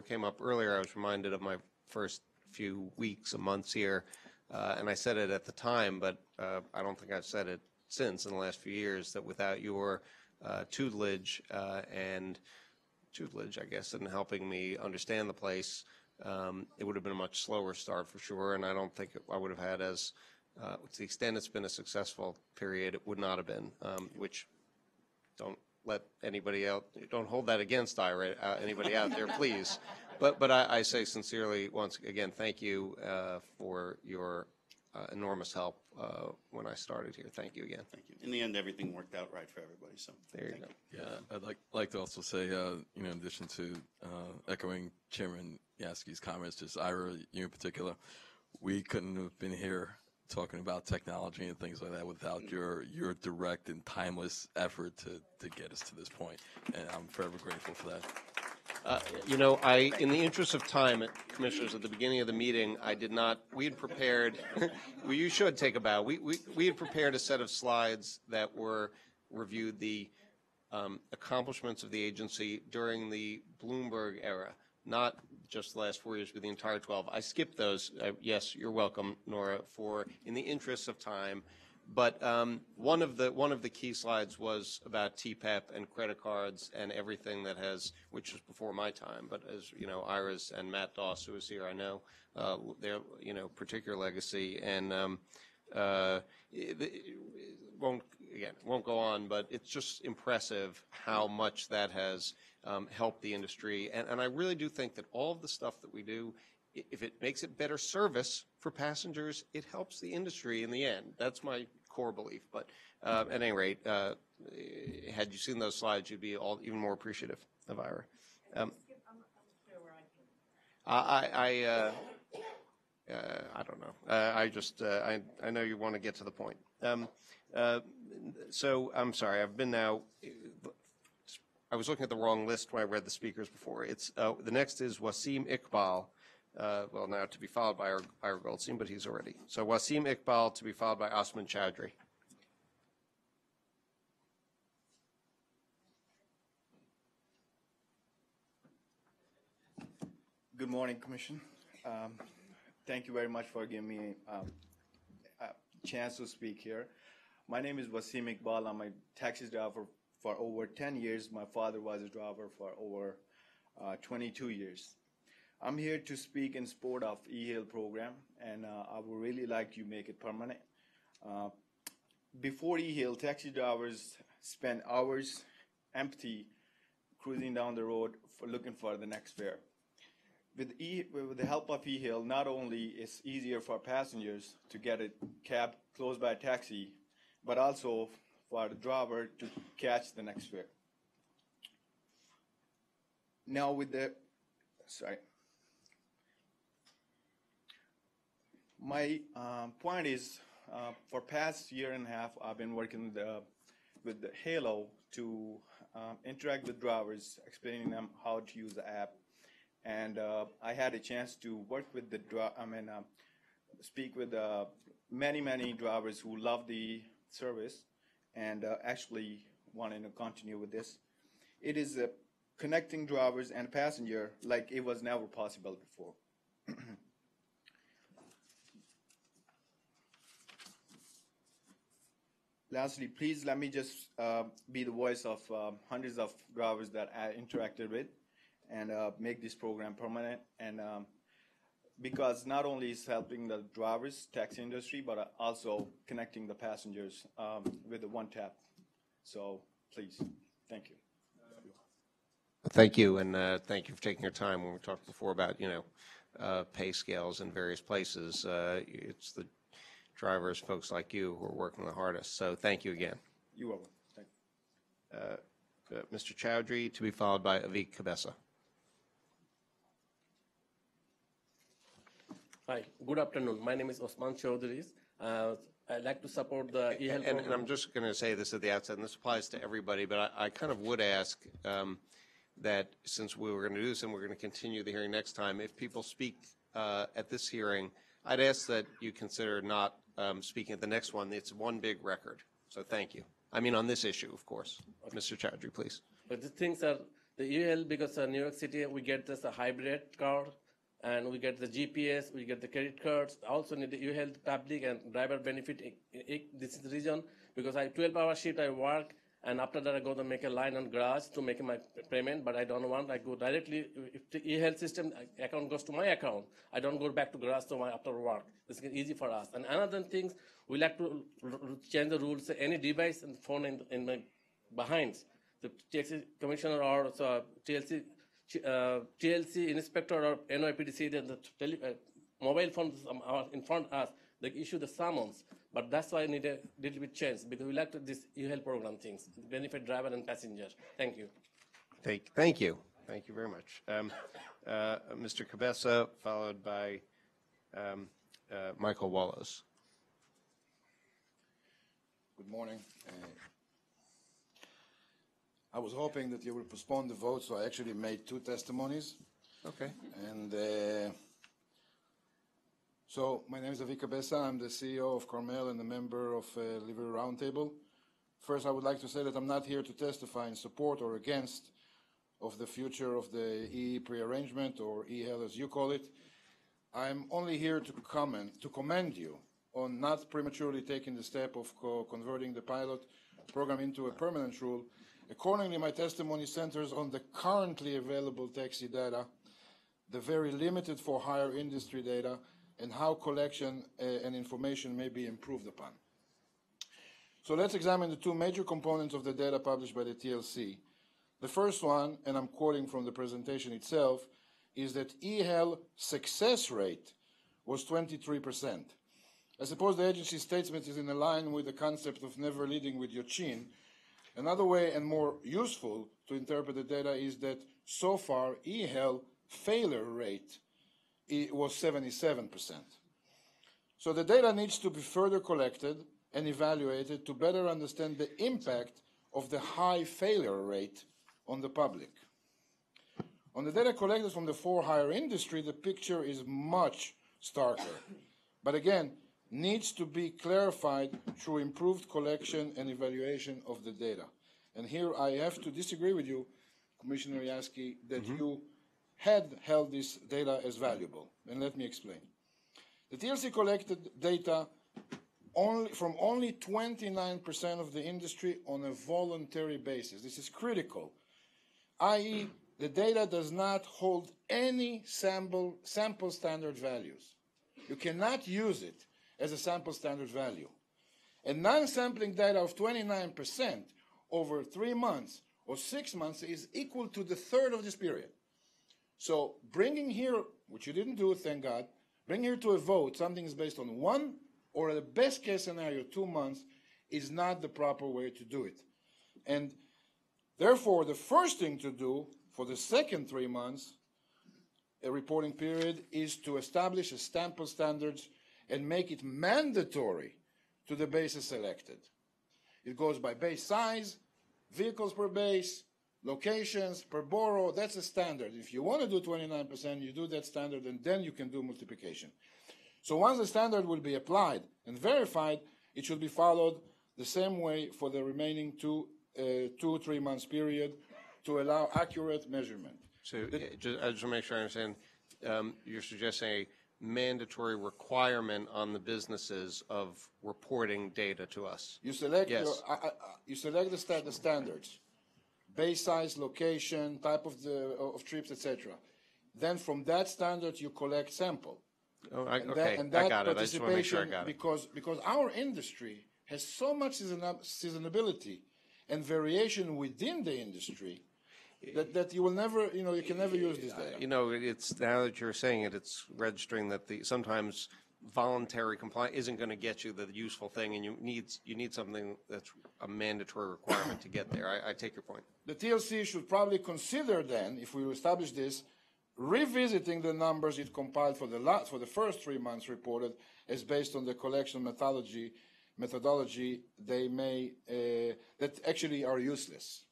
came up earlier, I was reminded of my first few weeks and months here, and I said it at the time, but I don't think I've said it since in the last few years, that without your tutelage, I guess, in helping me understand the place, it would have been a much slower start for sure, and I don't think I would have had to the extent it's been a successful period, it would not have been, which don't let anybody out, don't hold that against anybody out there, please. But I say sincerely, once again, thank you for your enormous help when I started here. Thank you again. Thank you. In the end, everything worked out right for everybody, so there you go. Yeah, I'd like to also say, in addition to echoing Chairman Yaski's comments, just Ira, you in particular, we couldn't have been here talking about technology and things like that without your direct and timeless effort to get us to this point, and I'm forever grateful for that. In the interest of time, Commissioners, at the beginning of the meeting, we had prepared, well, you should take a bow. We had prepared a set of slides that reviewed the accomplishments of the agency during the Bloomberg era, not just the last 4 years, but the entire 12. I skipped those. Yes, you're welcome, Nora, in the interest of time. But one of the key slides was about TPEP and credit cards and everything which was before my time. But as you know, Iris and Matt Doss, who is here, I know their particular legacy, and it won't go on. But it's just impressive how much that has helped the industry. And I really do think that all of the stuff that we do, if it makes it better service for passengers, it helps the industry in the end. That's my core belief. But at any rate, had you seen those slides, you'd be even more appreciative of Ira. I don't know. I know you want to get to the point. So I'm sorry. I was looking at the wrong list when I read the speakers before. The next is Wasim Iqbal. Well, now to be followed by Ira Goldstein, but he's already. So Wasim Iqbal to be followed by Osman Chowdhury. Good morning, Commission. Thank you very much for giving me a chance to speak here. My name is Wasim Iqbal. I'm a taxi driver for over 10 years. My father was a driver for over 22 years. I'm here to speak in support of e-hail program, and I would really like to make it permanent. Before e-hail, taxi drivers spent hours empty cruising down the road looking for the next fare. With the help of e-hail, not only it's easier for passengers to get a cab close by a taxi, but also for the driver to catch the next fare. Now my point is, for past year and a half, I've been working with the Halo to interact with drivers, explaining them how to use the app. And I had a chance to work with speak with many drivers who love the service and actually wanting to continue with this. It is connecting drivers and passenger like it was never possible before. Lastly, please let me just be the voice of hundreds of drivers that I interacted with, and make this program permanent. And because not only is helping the drivers, taxi industry, but also connecting the passengers with the one tap. So please, thank you. Thank you, and thank you for taking your time. When we talked before about, pay scales in various places, it's the drivers, folks like you, who are working the hardest. So thank you again. You're welcome. Thank you. Mr. Chowdhury, to be followed by Avik Kabesa. Hi, good afternoon. My name is Osman Chowdhury. I'd like to support the e-health program. And I'm just going to say this at the outset, and this applies to everybody, but I kind of would ask that since we were going to do this and we're going to continue the hearing next time, if people speak at this hearing, I'd ask that you consider not speaking at the next one. It's one big record. So thank you. I mean, on this issue, of course. Okay. Mr. Chowdhury, please. But the things are, the e-health, because New York City, we get this a hybrid card, and we get the GPS, we get the credit cards. I also need the e-health public and driver benefit. This is the reason, because I 12-hour shift, I work, and after that I go to make a line on garage to make my payment, but I don't want, I go directly, if the e-health system account goes to my account, I don't go back to garage to my after work. This is easy for us. And another thing, we like to change the rules, any device and phone in my behind, the TLC commissioner or TLC inspector or NYPD, the mobile phones are in front of us, they issue the summons. But that's why I need a little bit change, because we like this e-health program things, benefit driver and passenger. Thank you. Thank you. Thank you very much. Mr. Cabeza, followed by Michael Wallows. Good morning. I was hoping that you would postpone the vote, so I actually made two testimonies. Okay. And so my name is Avik Kabesa. I'm the CEO of Carmel and a member of Livery Roundtable. First, I would like to say that I'm not here to testify in support or against of the future of the EE prearrangement, or e-health as you call it. I'm only here to commend you on not prematurely taking the step of converting the pilot program into a permanent rule. Accordingly, my testimony centers on the currently available taxi data, the very limited for hire industry data, and how collection and information may be improved upon. So let's examine the two major components of the data published by the TLC. The first one, and I'm quoting from the presentation itself, is that e-health success rate was 23%. I suppose the agency's statement is in line with the concept of never leading with your chin. Another way and more useful to interpret the data is that so far e-health failure rate was 77%. So the data needs to be further collected and evaluated to better understand the impact of the high failure rate on the public. On the data collected from the for-hire industry, the picture is much starker, but again, needs to be clarified through improved collection and evaluation of the data. And here I have to disagree with you, Commissioner Yaski, that you had held this data as valuable, and let me explain. The TLC collected data from only 29% of the industry on a voluntary basis. This is critical, i.e., the data does not hold any sample standard values. You cannot use it as a sample standard value. And non-sampling data of 29% over 3 months or 6 months is equal to the third of this period. So bringing here, which you didn't do, thank God, bring here to a vote something is based on 1 or the best case scenario 2 months is not the proper way to do it. And therefore, the first thing to do for the second 3 months, a reporting period, is to establish a sample standards and make it mandatory to the bases selected. It goes by base size, vehicles per base, locations per borough. That's a standard. If you want to do 29%, you do that standard, and then you can do multiplication. So once the standard will be applied and verified, it should be followed the same way for the remaining 2-3 months period to allow accurate measurement. So I just want to make sure I understand. You're suggesting a mandatory requirement on the businesses of reporting data to us. You select, yes. you select the standards. base size, location, type of trips, etc. Then from that standard, you collect sample. Oh, And okay, and I got it. I just want to make sure I participation, got it. because our industry has so much seasonability and variation within the industry that you will never, you can never use this data. It's now that you're saying it, it's registering that sometimes voluntary compliance isn't going to get you the useful thing, and you need something that's a mandatory requirement to get there. I take your point. The TLC should probably consider then, if we establish this, revisiting the numbers it compiled for the first 3 months reported as based on the collection methodology that actually are useless.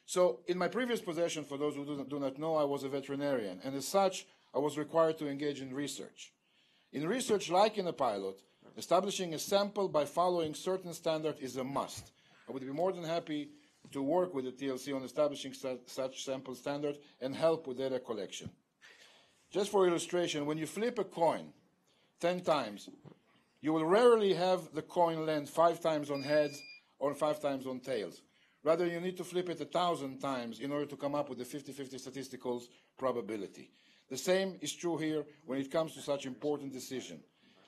So in my previous position, for those who do not know, I was a veterinarian, and as such, I was required to engage in research. In research, like in a pilot, establishing a sample by following certain standard is a must. I would be more than happy to work with the TLC on establishing such sample standard and help with data collection. Just for illustration, when you flip a coin 10 times, you will rarely have the coin land 5 times on heads or 5 times on tails. Rather, you need to flip it 1,000 times in order to come up with the 50-50 statistical probability. The same is true here when it comes to such important decision.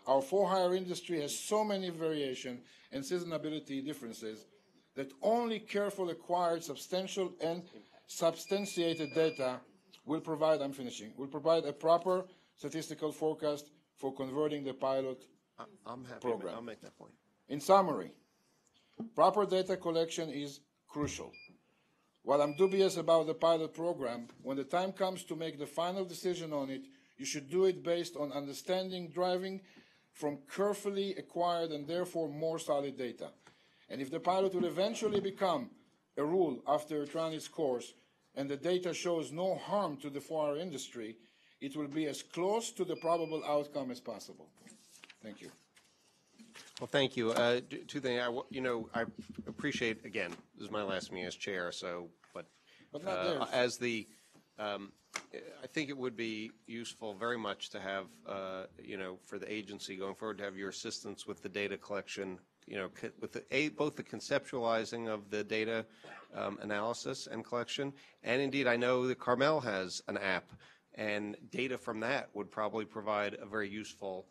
Our for-hire industry has so many variation and seasonability differences that only careful acquired substantial and substantiated data will provide a proper statistical forecast for converting the pilot I'm happy. program. I'll make that point. In summary, proper data collection is crucial. While I'm dubious about the pilot program, when the time comes to make the final decision on it, you should do it based on understanding driving from carefully acquired and therefore more solid data. And if the pilot will eventually become a rule after it runs its course and the data shows no harm to the for-hire industry, it will be as close to the probable outcome as possible. Thank you. Well, thank you. Two things. I appreciate, again, this is my last meeting as chair, but not theirs. as the, I think it would be useful very much to have, for the agency going forward, to have your assistance with the data collection, with both the conceptualizing of the data analysis and collection, and indeed I know that Carmel has an app, and data from that would probably provide a very useful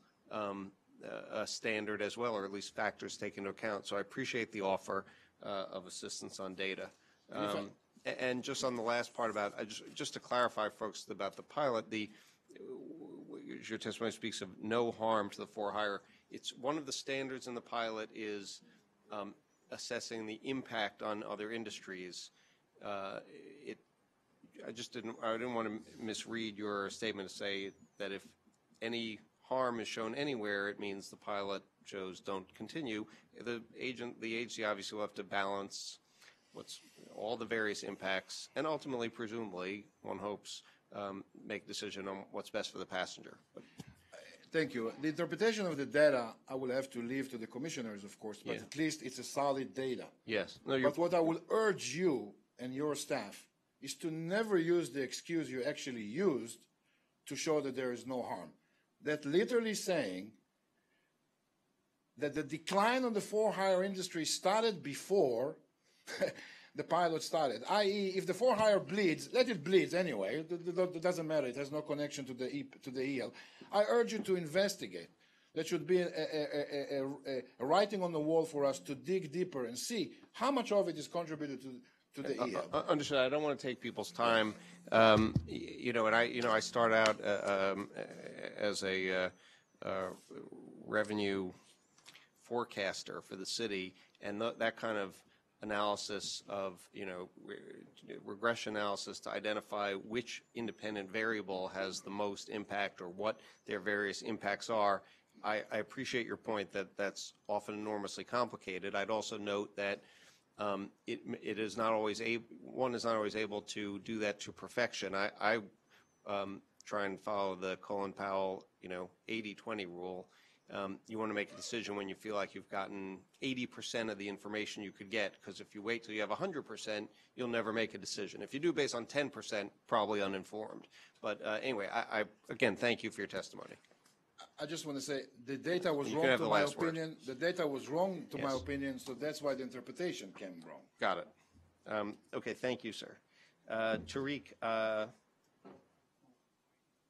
standard as well, or at least factors taken into account. So I appreciate the offer of assistance on data. And just on the last part about, just to clarify, folks, about the pilot, your testimony speaks of no harm to the for-hire. It's one of the standards in the pilot is assessing the impact on other industries. I didn't want to misread your statement to say that if any harm is shown anywhere, it means the pilot shows don't continue. The agency obviously will have to balance all the various impacts, and ultimately, presumably, one hopes, make a decision on what's best for the passenger. Thank you. The interpretation of the data, I will have to leave to the commissioners, of course, but at least it's a solid data. Yes. But what I will urge you and your staff is to never use the excuse you actually used to show that there is no harm. That literally saying that the decline on the for-hire industry started before the pilot started, i.e., if the for-hire bleeds, let it bleed anyway. It doesn't matter. It has no connection to the EL. I urge you to investigate. There should be a writing on the wall for us to dig deeper and see how much of it is contributed to the EL. Understood. I don't want to take people's time. I start out as a revenue forecaster for the city, and that kind of analysis of, regression analysis to identify which independent variable has the most impact or what their various impacts are. I appreciate your point that that's often enormously complicated. I'd also note that it is not always one is not always able to do that to perfection. I try and follow the Colin Powell, 80-20 rule. You want to make a decision when you feel like you've gotten 80% of the information you could get, because if you wait till you have 100%, you'll never make a decision. If you do based on 10%, probably uninformed. But anyway, I again, thank you for your testimony. I just want to say the data was wrong to my opinion. The data was wrong to my opinion, so that's why the interpretation came wrong. Got it. Okay, thank you, sir. Tariq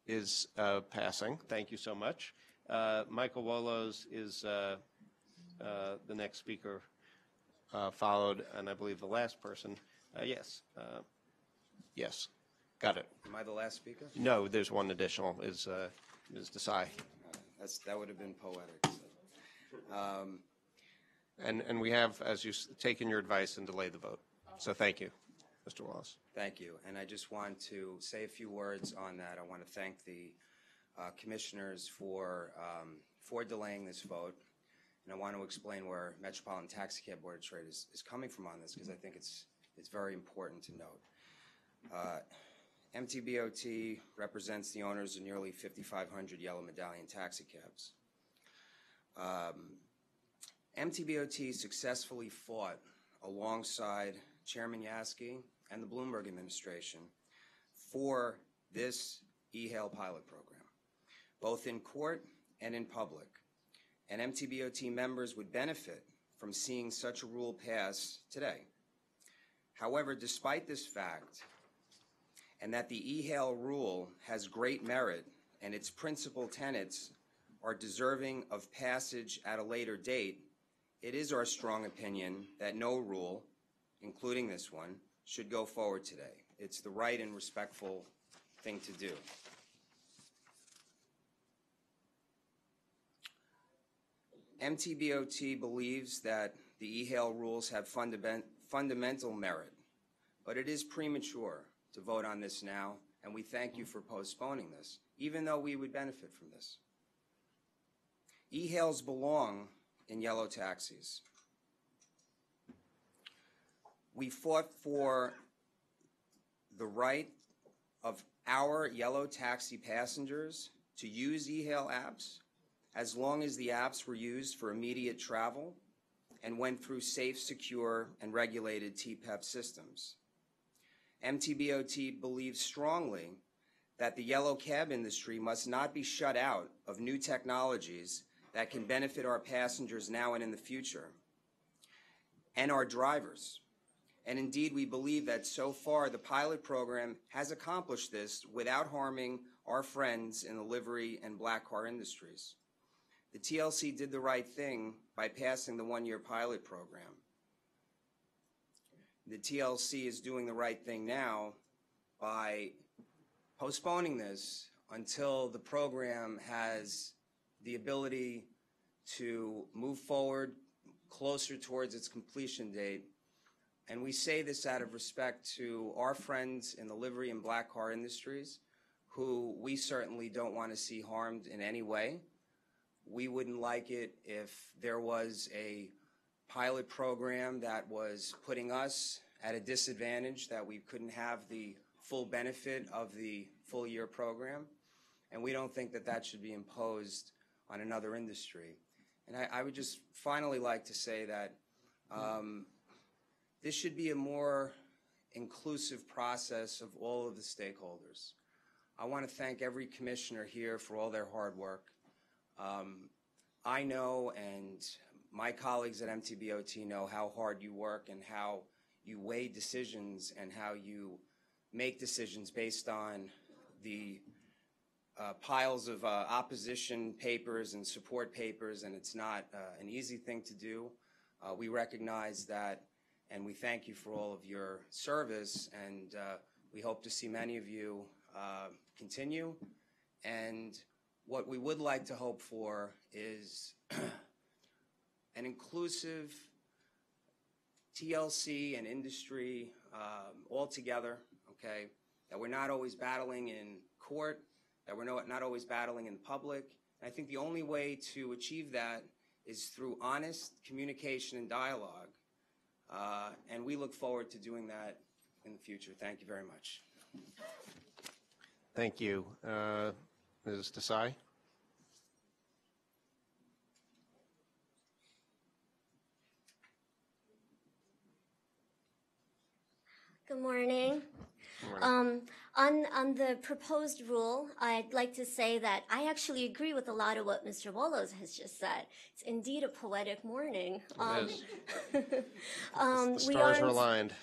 is passing. Thank you so much. Michael Wolos is the next speaker, followed, and I believe the last person. Yes. Yes. Got it. Am I the last speaker? No, there's one additional, is Ms. Desai. That would have been poetic. So. And we have, as you've taken your advice and delayed the vote. So thank you, Mr. Wallace. Thank you. And I just want to say a few words on that. I want to thank the commissioners for delaying this vote. And I want to explain where Metropolitan Taxi Cab Board of Trade is coming from on this, because I think it's very important to note. MTBOT represents the owners of nearly 5,500 yellow Medallion taxi cabs. MTBOT successfully fought alongside Chairman Yaski and the Bloomberg administration for this e-hail pilot program, both in court and in public. And MTBOT members would benefit from seeing such a rule pass today. However, despite this fact, and that the e-hail rule has great merit and its principal tenets are deserving of passage at a later date, it is our strong opinion that no rule, including this one, should go forward today. It's the right and respectful thing to do. MTBOT believes that the e-hail rules have fundamental merit, but it is premature to vote on this now, and we thank you for postponing this, even though we would benefit from this. E-hails belong in yellow taxis. We fought for the right of our yellow taxi passengers to use e-hail apps as long as the apps were used for immediate travel and went through safe, secure, and regulated TPEP systems. MTBOT believes strongly that the yellow cab industry must not be shut out of new technologies that can benefit our passengers now and in the future, and our drivers. And indeed, we believe that so far the pilot program has accomplished this without harming our friends in the livery and black car industries. The TLC did the right thing by passing the one-year pilot program. The TLC is doing the right thing now by postponing this until the program has the ability to move forward closer towards its completion date. And we say this out of respect to our friends in the livery and black car industries, who we certainly don't want to see harmed in any way. We wouldn't like it if there was a pilot program that was putting us at a disadvantage, that we couldn't have the full benefit of the full year program. And we don't think that that should be imposed on another industry. And I would just finally like to say that this should be a more inclusive process of all of the stakeholders. I want to thank every commissioner here for all their hard work. I know, and my colleagues at MTBOT know, how hard you work and how you weigh decisions and how you make decisions based on the piles of opposition papers and support papers, and it's not an easy thing to do. We recognize that, and we thank you for all of your service, and we hope to see many of you continue. And what we would like to hope for is an inclusive TLC and industry all together, okay, that we're not always battling in court, that we're not always battling in public. And I think the only way to achieve that is through honest communication and dialogue. And we look forward to doing that in the future. Thank you very much. Thank you. Ms. Desai? Good morning. On the proposed rule, I'd like to say that I actually agree with a lot of what Mr. Wallows has just said. It's indeed a poetic morning. It is. The stars are aligned.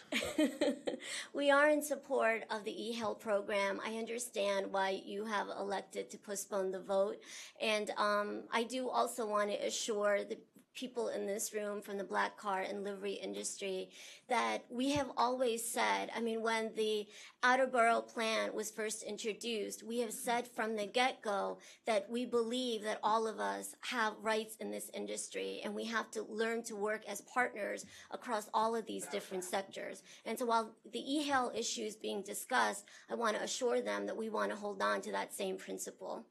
We are in support of the e-health program. I understand why you have elected to postpone the vote. And I do also want to assure the people in this room from the black car and livery industry that we have always said, I mean, when the outer borough plan was first introduced, we have said from the get-go that we believe that all of us have rights in this industry and we have to learn to work as partners across all of these different sectors. And so while the e-hail issue is being discussed, I want to assure them that we want to hold on to that same principle.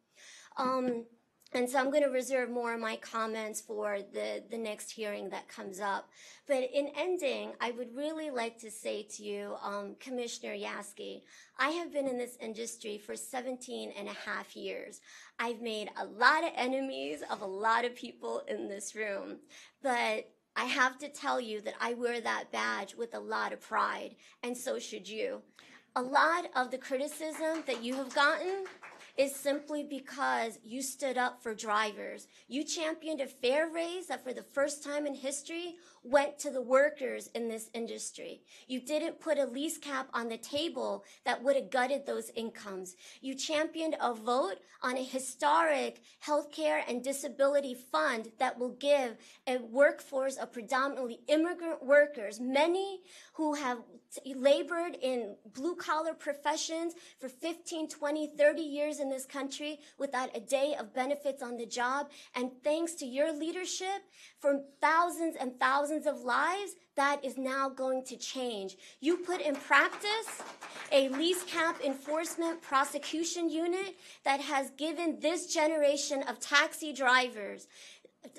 And so I'm going to reserve more of my comments for the next hearing that comes up. But in ending, I would really like to say to you, Commissioner Yaski, I have been in this industry for 17 and a half years. I've made a lot of enemies of a lot of people in this room. But I have to tell you that I wear that badge with a lot of pride, and so should you. A lot of the criticism that you have gotten is simply because you stood up for drivers. You championed a fair raise that for the first time in history went to the workers in this industry. You didn't put a lease cap on the table that would have gutted those incomes. You championed a vote on a historic healthcare and disability fund that will give a workforce of predominantly immigrant workers, many who have labored in blue-collar professions for 15, 20, 30 years in this country without a day of benefits on the job. And thanks to your leadership, for thousands and thousands of lives, that is now going to change. You put in practice a lease cap enforcement prosecution unit that has given this generation of taxi drivers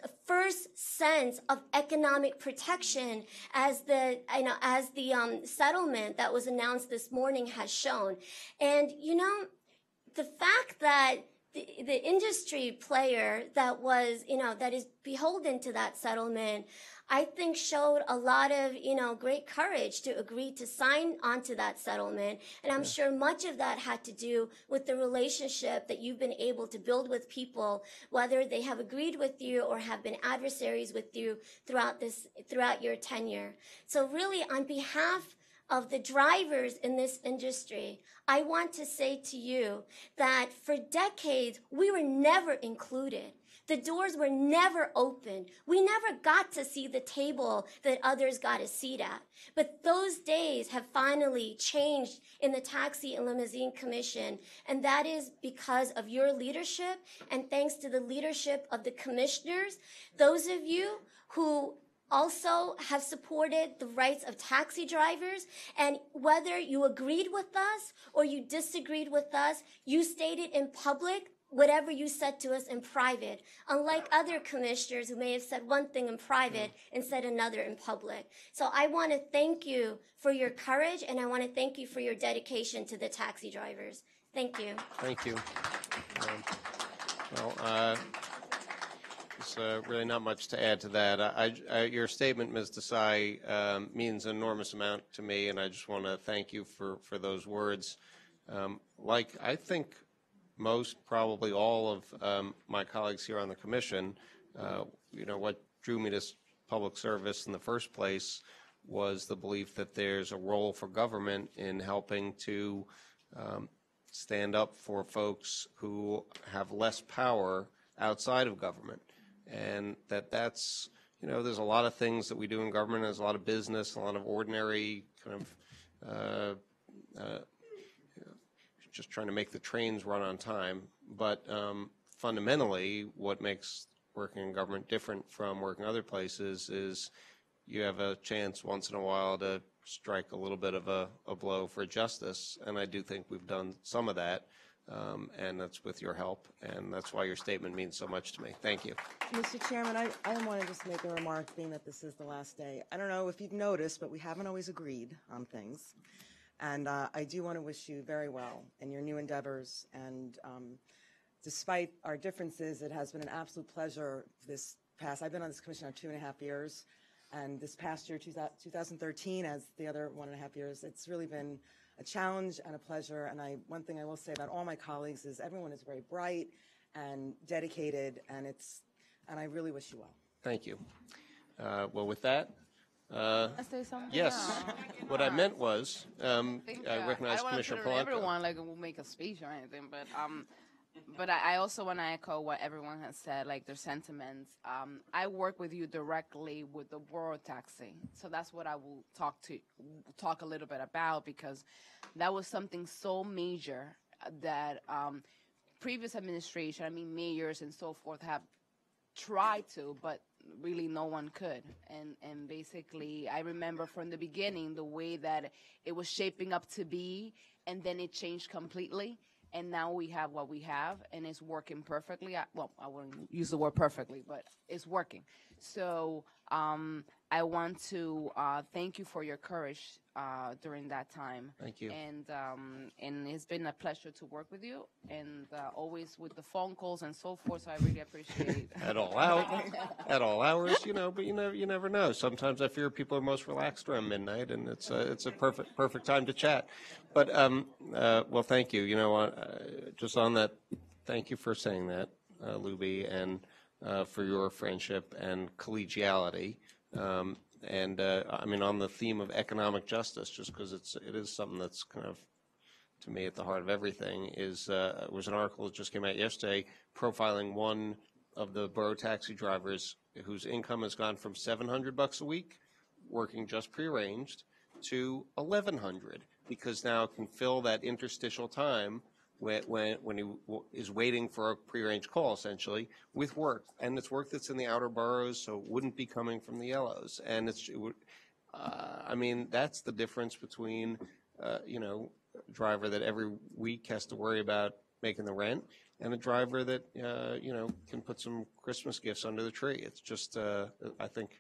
a first sense of economic protection, as the settlement that was announced this morning has shown. And the fact that the industry player that was, that is beholden to that settlement, I think showed a lot of, great courage to agree to sign onto that settlement. And I'm sure much of that had to do with the relationship that you've been able to build with people, whether they have agreed with you or have been adversaries with you throughout your tenure. So really, on behalf of the drivers in this industry, I want to say to you that for decades, we were never included. The doors were never opened. We never got to see the table that others got a seat at. But those days have finally changed in the Taxi and Limousine Commission, and that is because of your leadership and thanks to the leadership of the commissioners, those of you who also have supported the rights of taxi drivers. And whether you agreed with us or you disagreed with us, you stated in public whatever you said to us in private, unlike other commissioners who may have said one thing in private and said another in public. So I want to thank you for your courage, and I want to thank you for your dedication to the taxi drivers. Thank you. Thank you. There's really not much to add to that. Your statement, Ms. Desai, means an enormous amount to me, and I just want to thank you for those words. I think most, probably all of my colleagues here on the commission, what drew me to public service in the first place was the belief that there's a role for government in helping to stand up for folks who have less power outside of government. And that's, there's a lot of things that we do in government. There's a lot of business, a lot of ordinary kind of just trying to make the trains run on time. But fundamentally, what makes working in government different from working other places is you have a chance once in a while to strike a little bit of a blow for justice. And I do think we've done some of that. And that's with your help, and that's why your statement means so much to me. Thank you. Mr. Chairman, I want to just make a remark, being that this is the last day. I don't know if you've noticed, but we haven't always agreed on things. And I do want to wish you very well in your new endeavors. And despite our differences, it has been an absolute pleasure I've been on this commission now 2.5 years. And this past year, 2013, as the other 1.5 years, it's really been a challenge and a pleasure. And one thing I will say about all my colleagues is everyone is very bright and dedicated, and I really wish you well. Thank you. Well, with that, I say something? yes. No. What I meant was, I think, recognize I don't Commissioner want to Polanco. everyone like will make a speech or anything, but I also want to echo what everyone has said, like their sentiments. I work with you directly with the borough taxi, so that's what I will talk a little bit about, because that was something so major that previous administration, I mean mayors and so forth, have tried to, but really no one could. And basically, I remember from the beginning the way that it was shaping up to be, and then it changed completely. And now we have what we have, and it's working perfectly. Well, I wouldn't use the word perfectly, but it's working. So I want to thank you for your courage during that time. Thank you. And it's been a pleasure to work with you, and always with the phone calls and so forth. So I really appreciate At all hours, but you never know. Sometimes I fear people are most relaxed around midnight, and it's a perfect time to chat. But well, thank you. Just on that, thank you for saying that, Luby, and for your friendship and collegiality. And I mean, on the theme of economic justice, just because it is something that's kind of, to me, at the heart of everything, was an article that just came out yesterday profiling one of the borough taxi drivers whose income has gone from $700 a week, working just prearranged, to $1,100, because now it can fill that interstitial time when he is waiting for a prearranged call, essentially, with work. And it's work that's in the outer boroughs, so it wouldn't be coming from the yellows. And I mean, that's the difference between, a driver that every week has to worry about making the rent, and a driver that, can put some Christmas gifts under the tree. It's just, I think,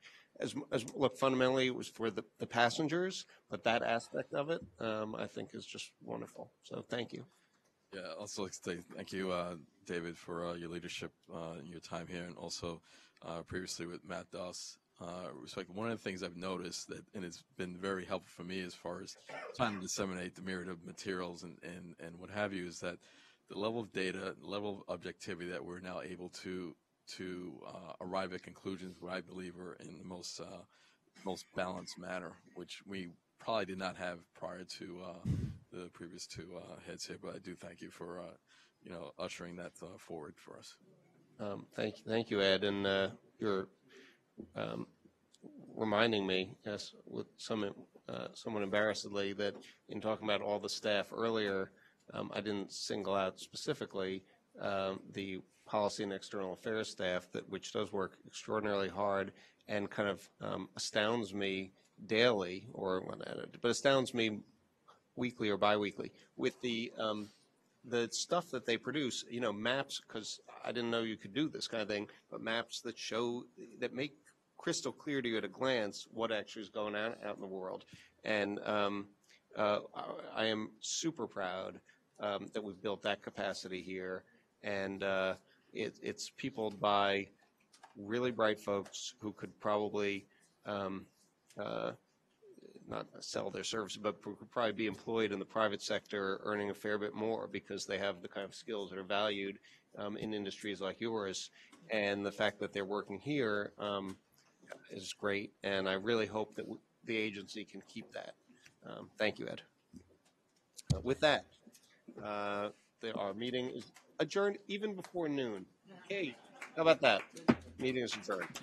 look, fundamentally it was for the passengers, but that aspect of it, I think, is just wonderful. So thank you. Yeah, also like to say thank you, David, for your leadership and your time here, and also previously with Matt Doss. One of the things I've noticed and it's been very helpful for me as far as trying to disseminate the myriad of materials and what have you, is that the level of data, the level of objectivity that we're now able to arrive at conclusions, what I believe are in the most balanced manner, which we probably did not have prior to the previous two heads here. But I do thank you for ushering that forward for us. Thank you, Ed, and you're reminding me, yes, with somewhat embarrassedly, that in talking about all the staff earlier, I didn't single out specifically the policy and external affairs staff, which does work extraordinarily hard and kind of astounds me daily, but astounds me weekly or biweekly with the stuff that they produce. Maps, because I didn't know you could do this kind of thing, but maps that make crystal clear to you at a glance what actually is going on out in the world. And I am super proud that we've built that capacity here, and it's peopled by really bright folks who could probably not sell their services, but could probably be employed in the private sector, earning a fair bit more because they have the kind of skills that are valued in industries like yours. And the fact that they're working here is great, and I really hope that the agency can keep that. Thank you, Ed. With that, our meeting is adjourned even before noon. Hey, how about that? Meeting is adjourned.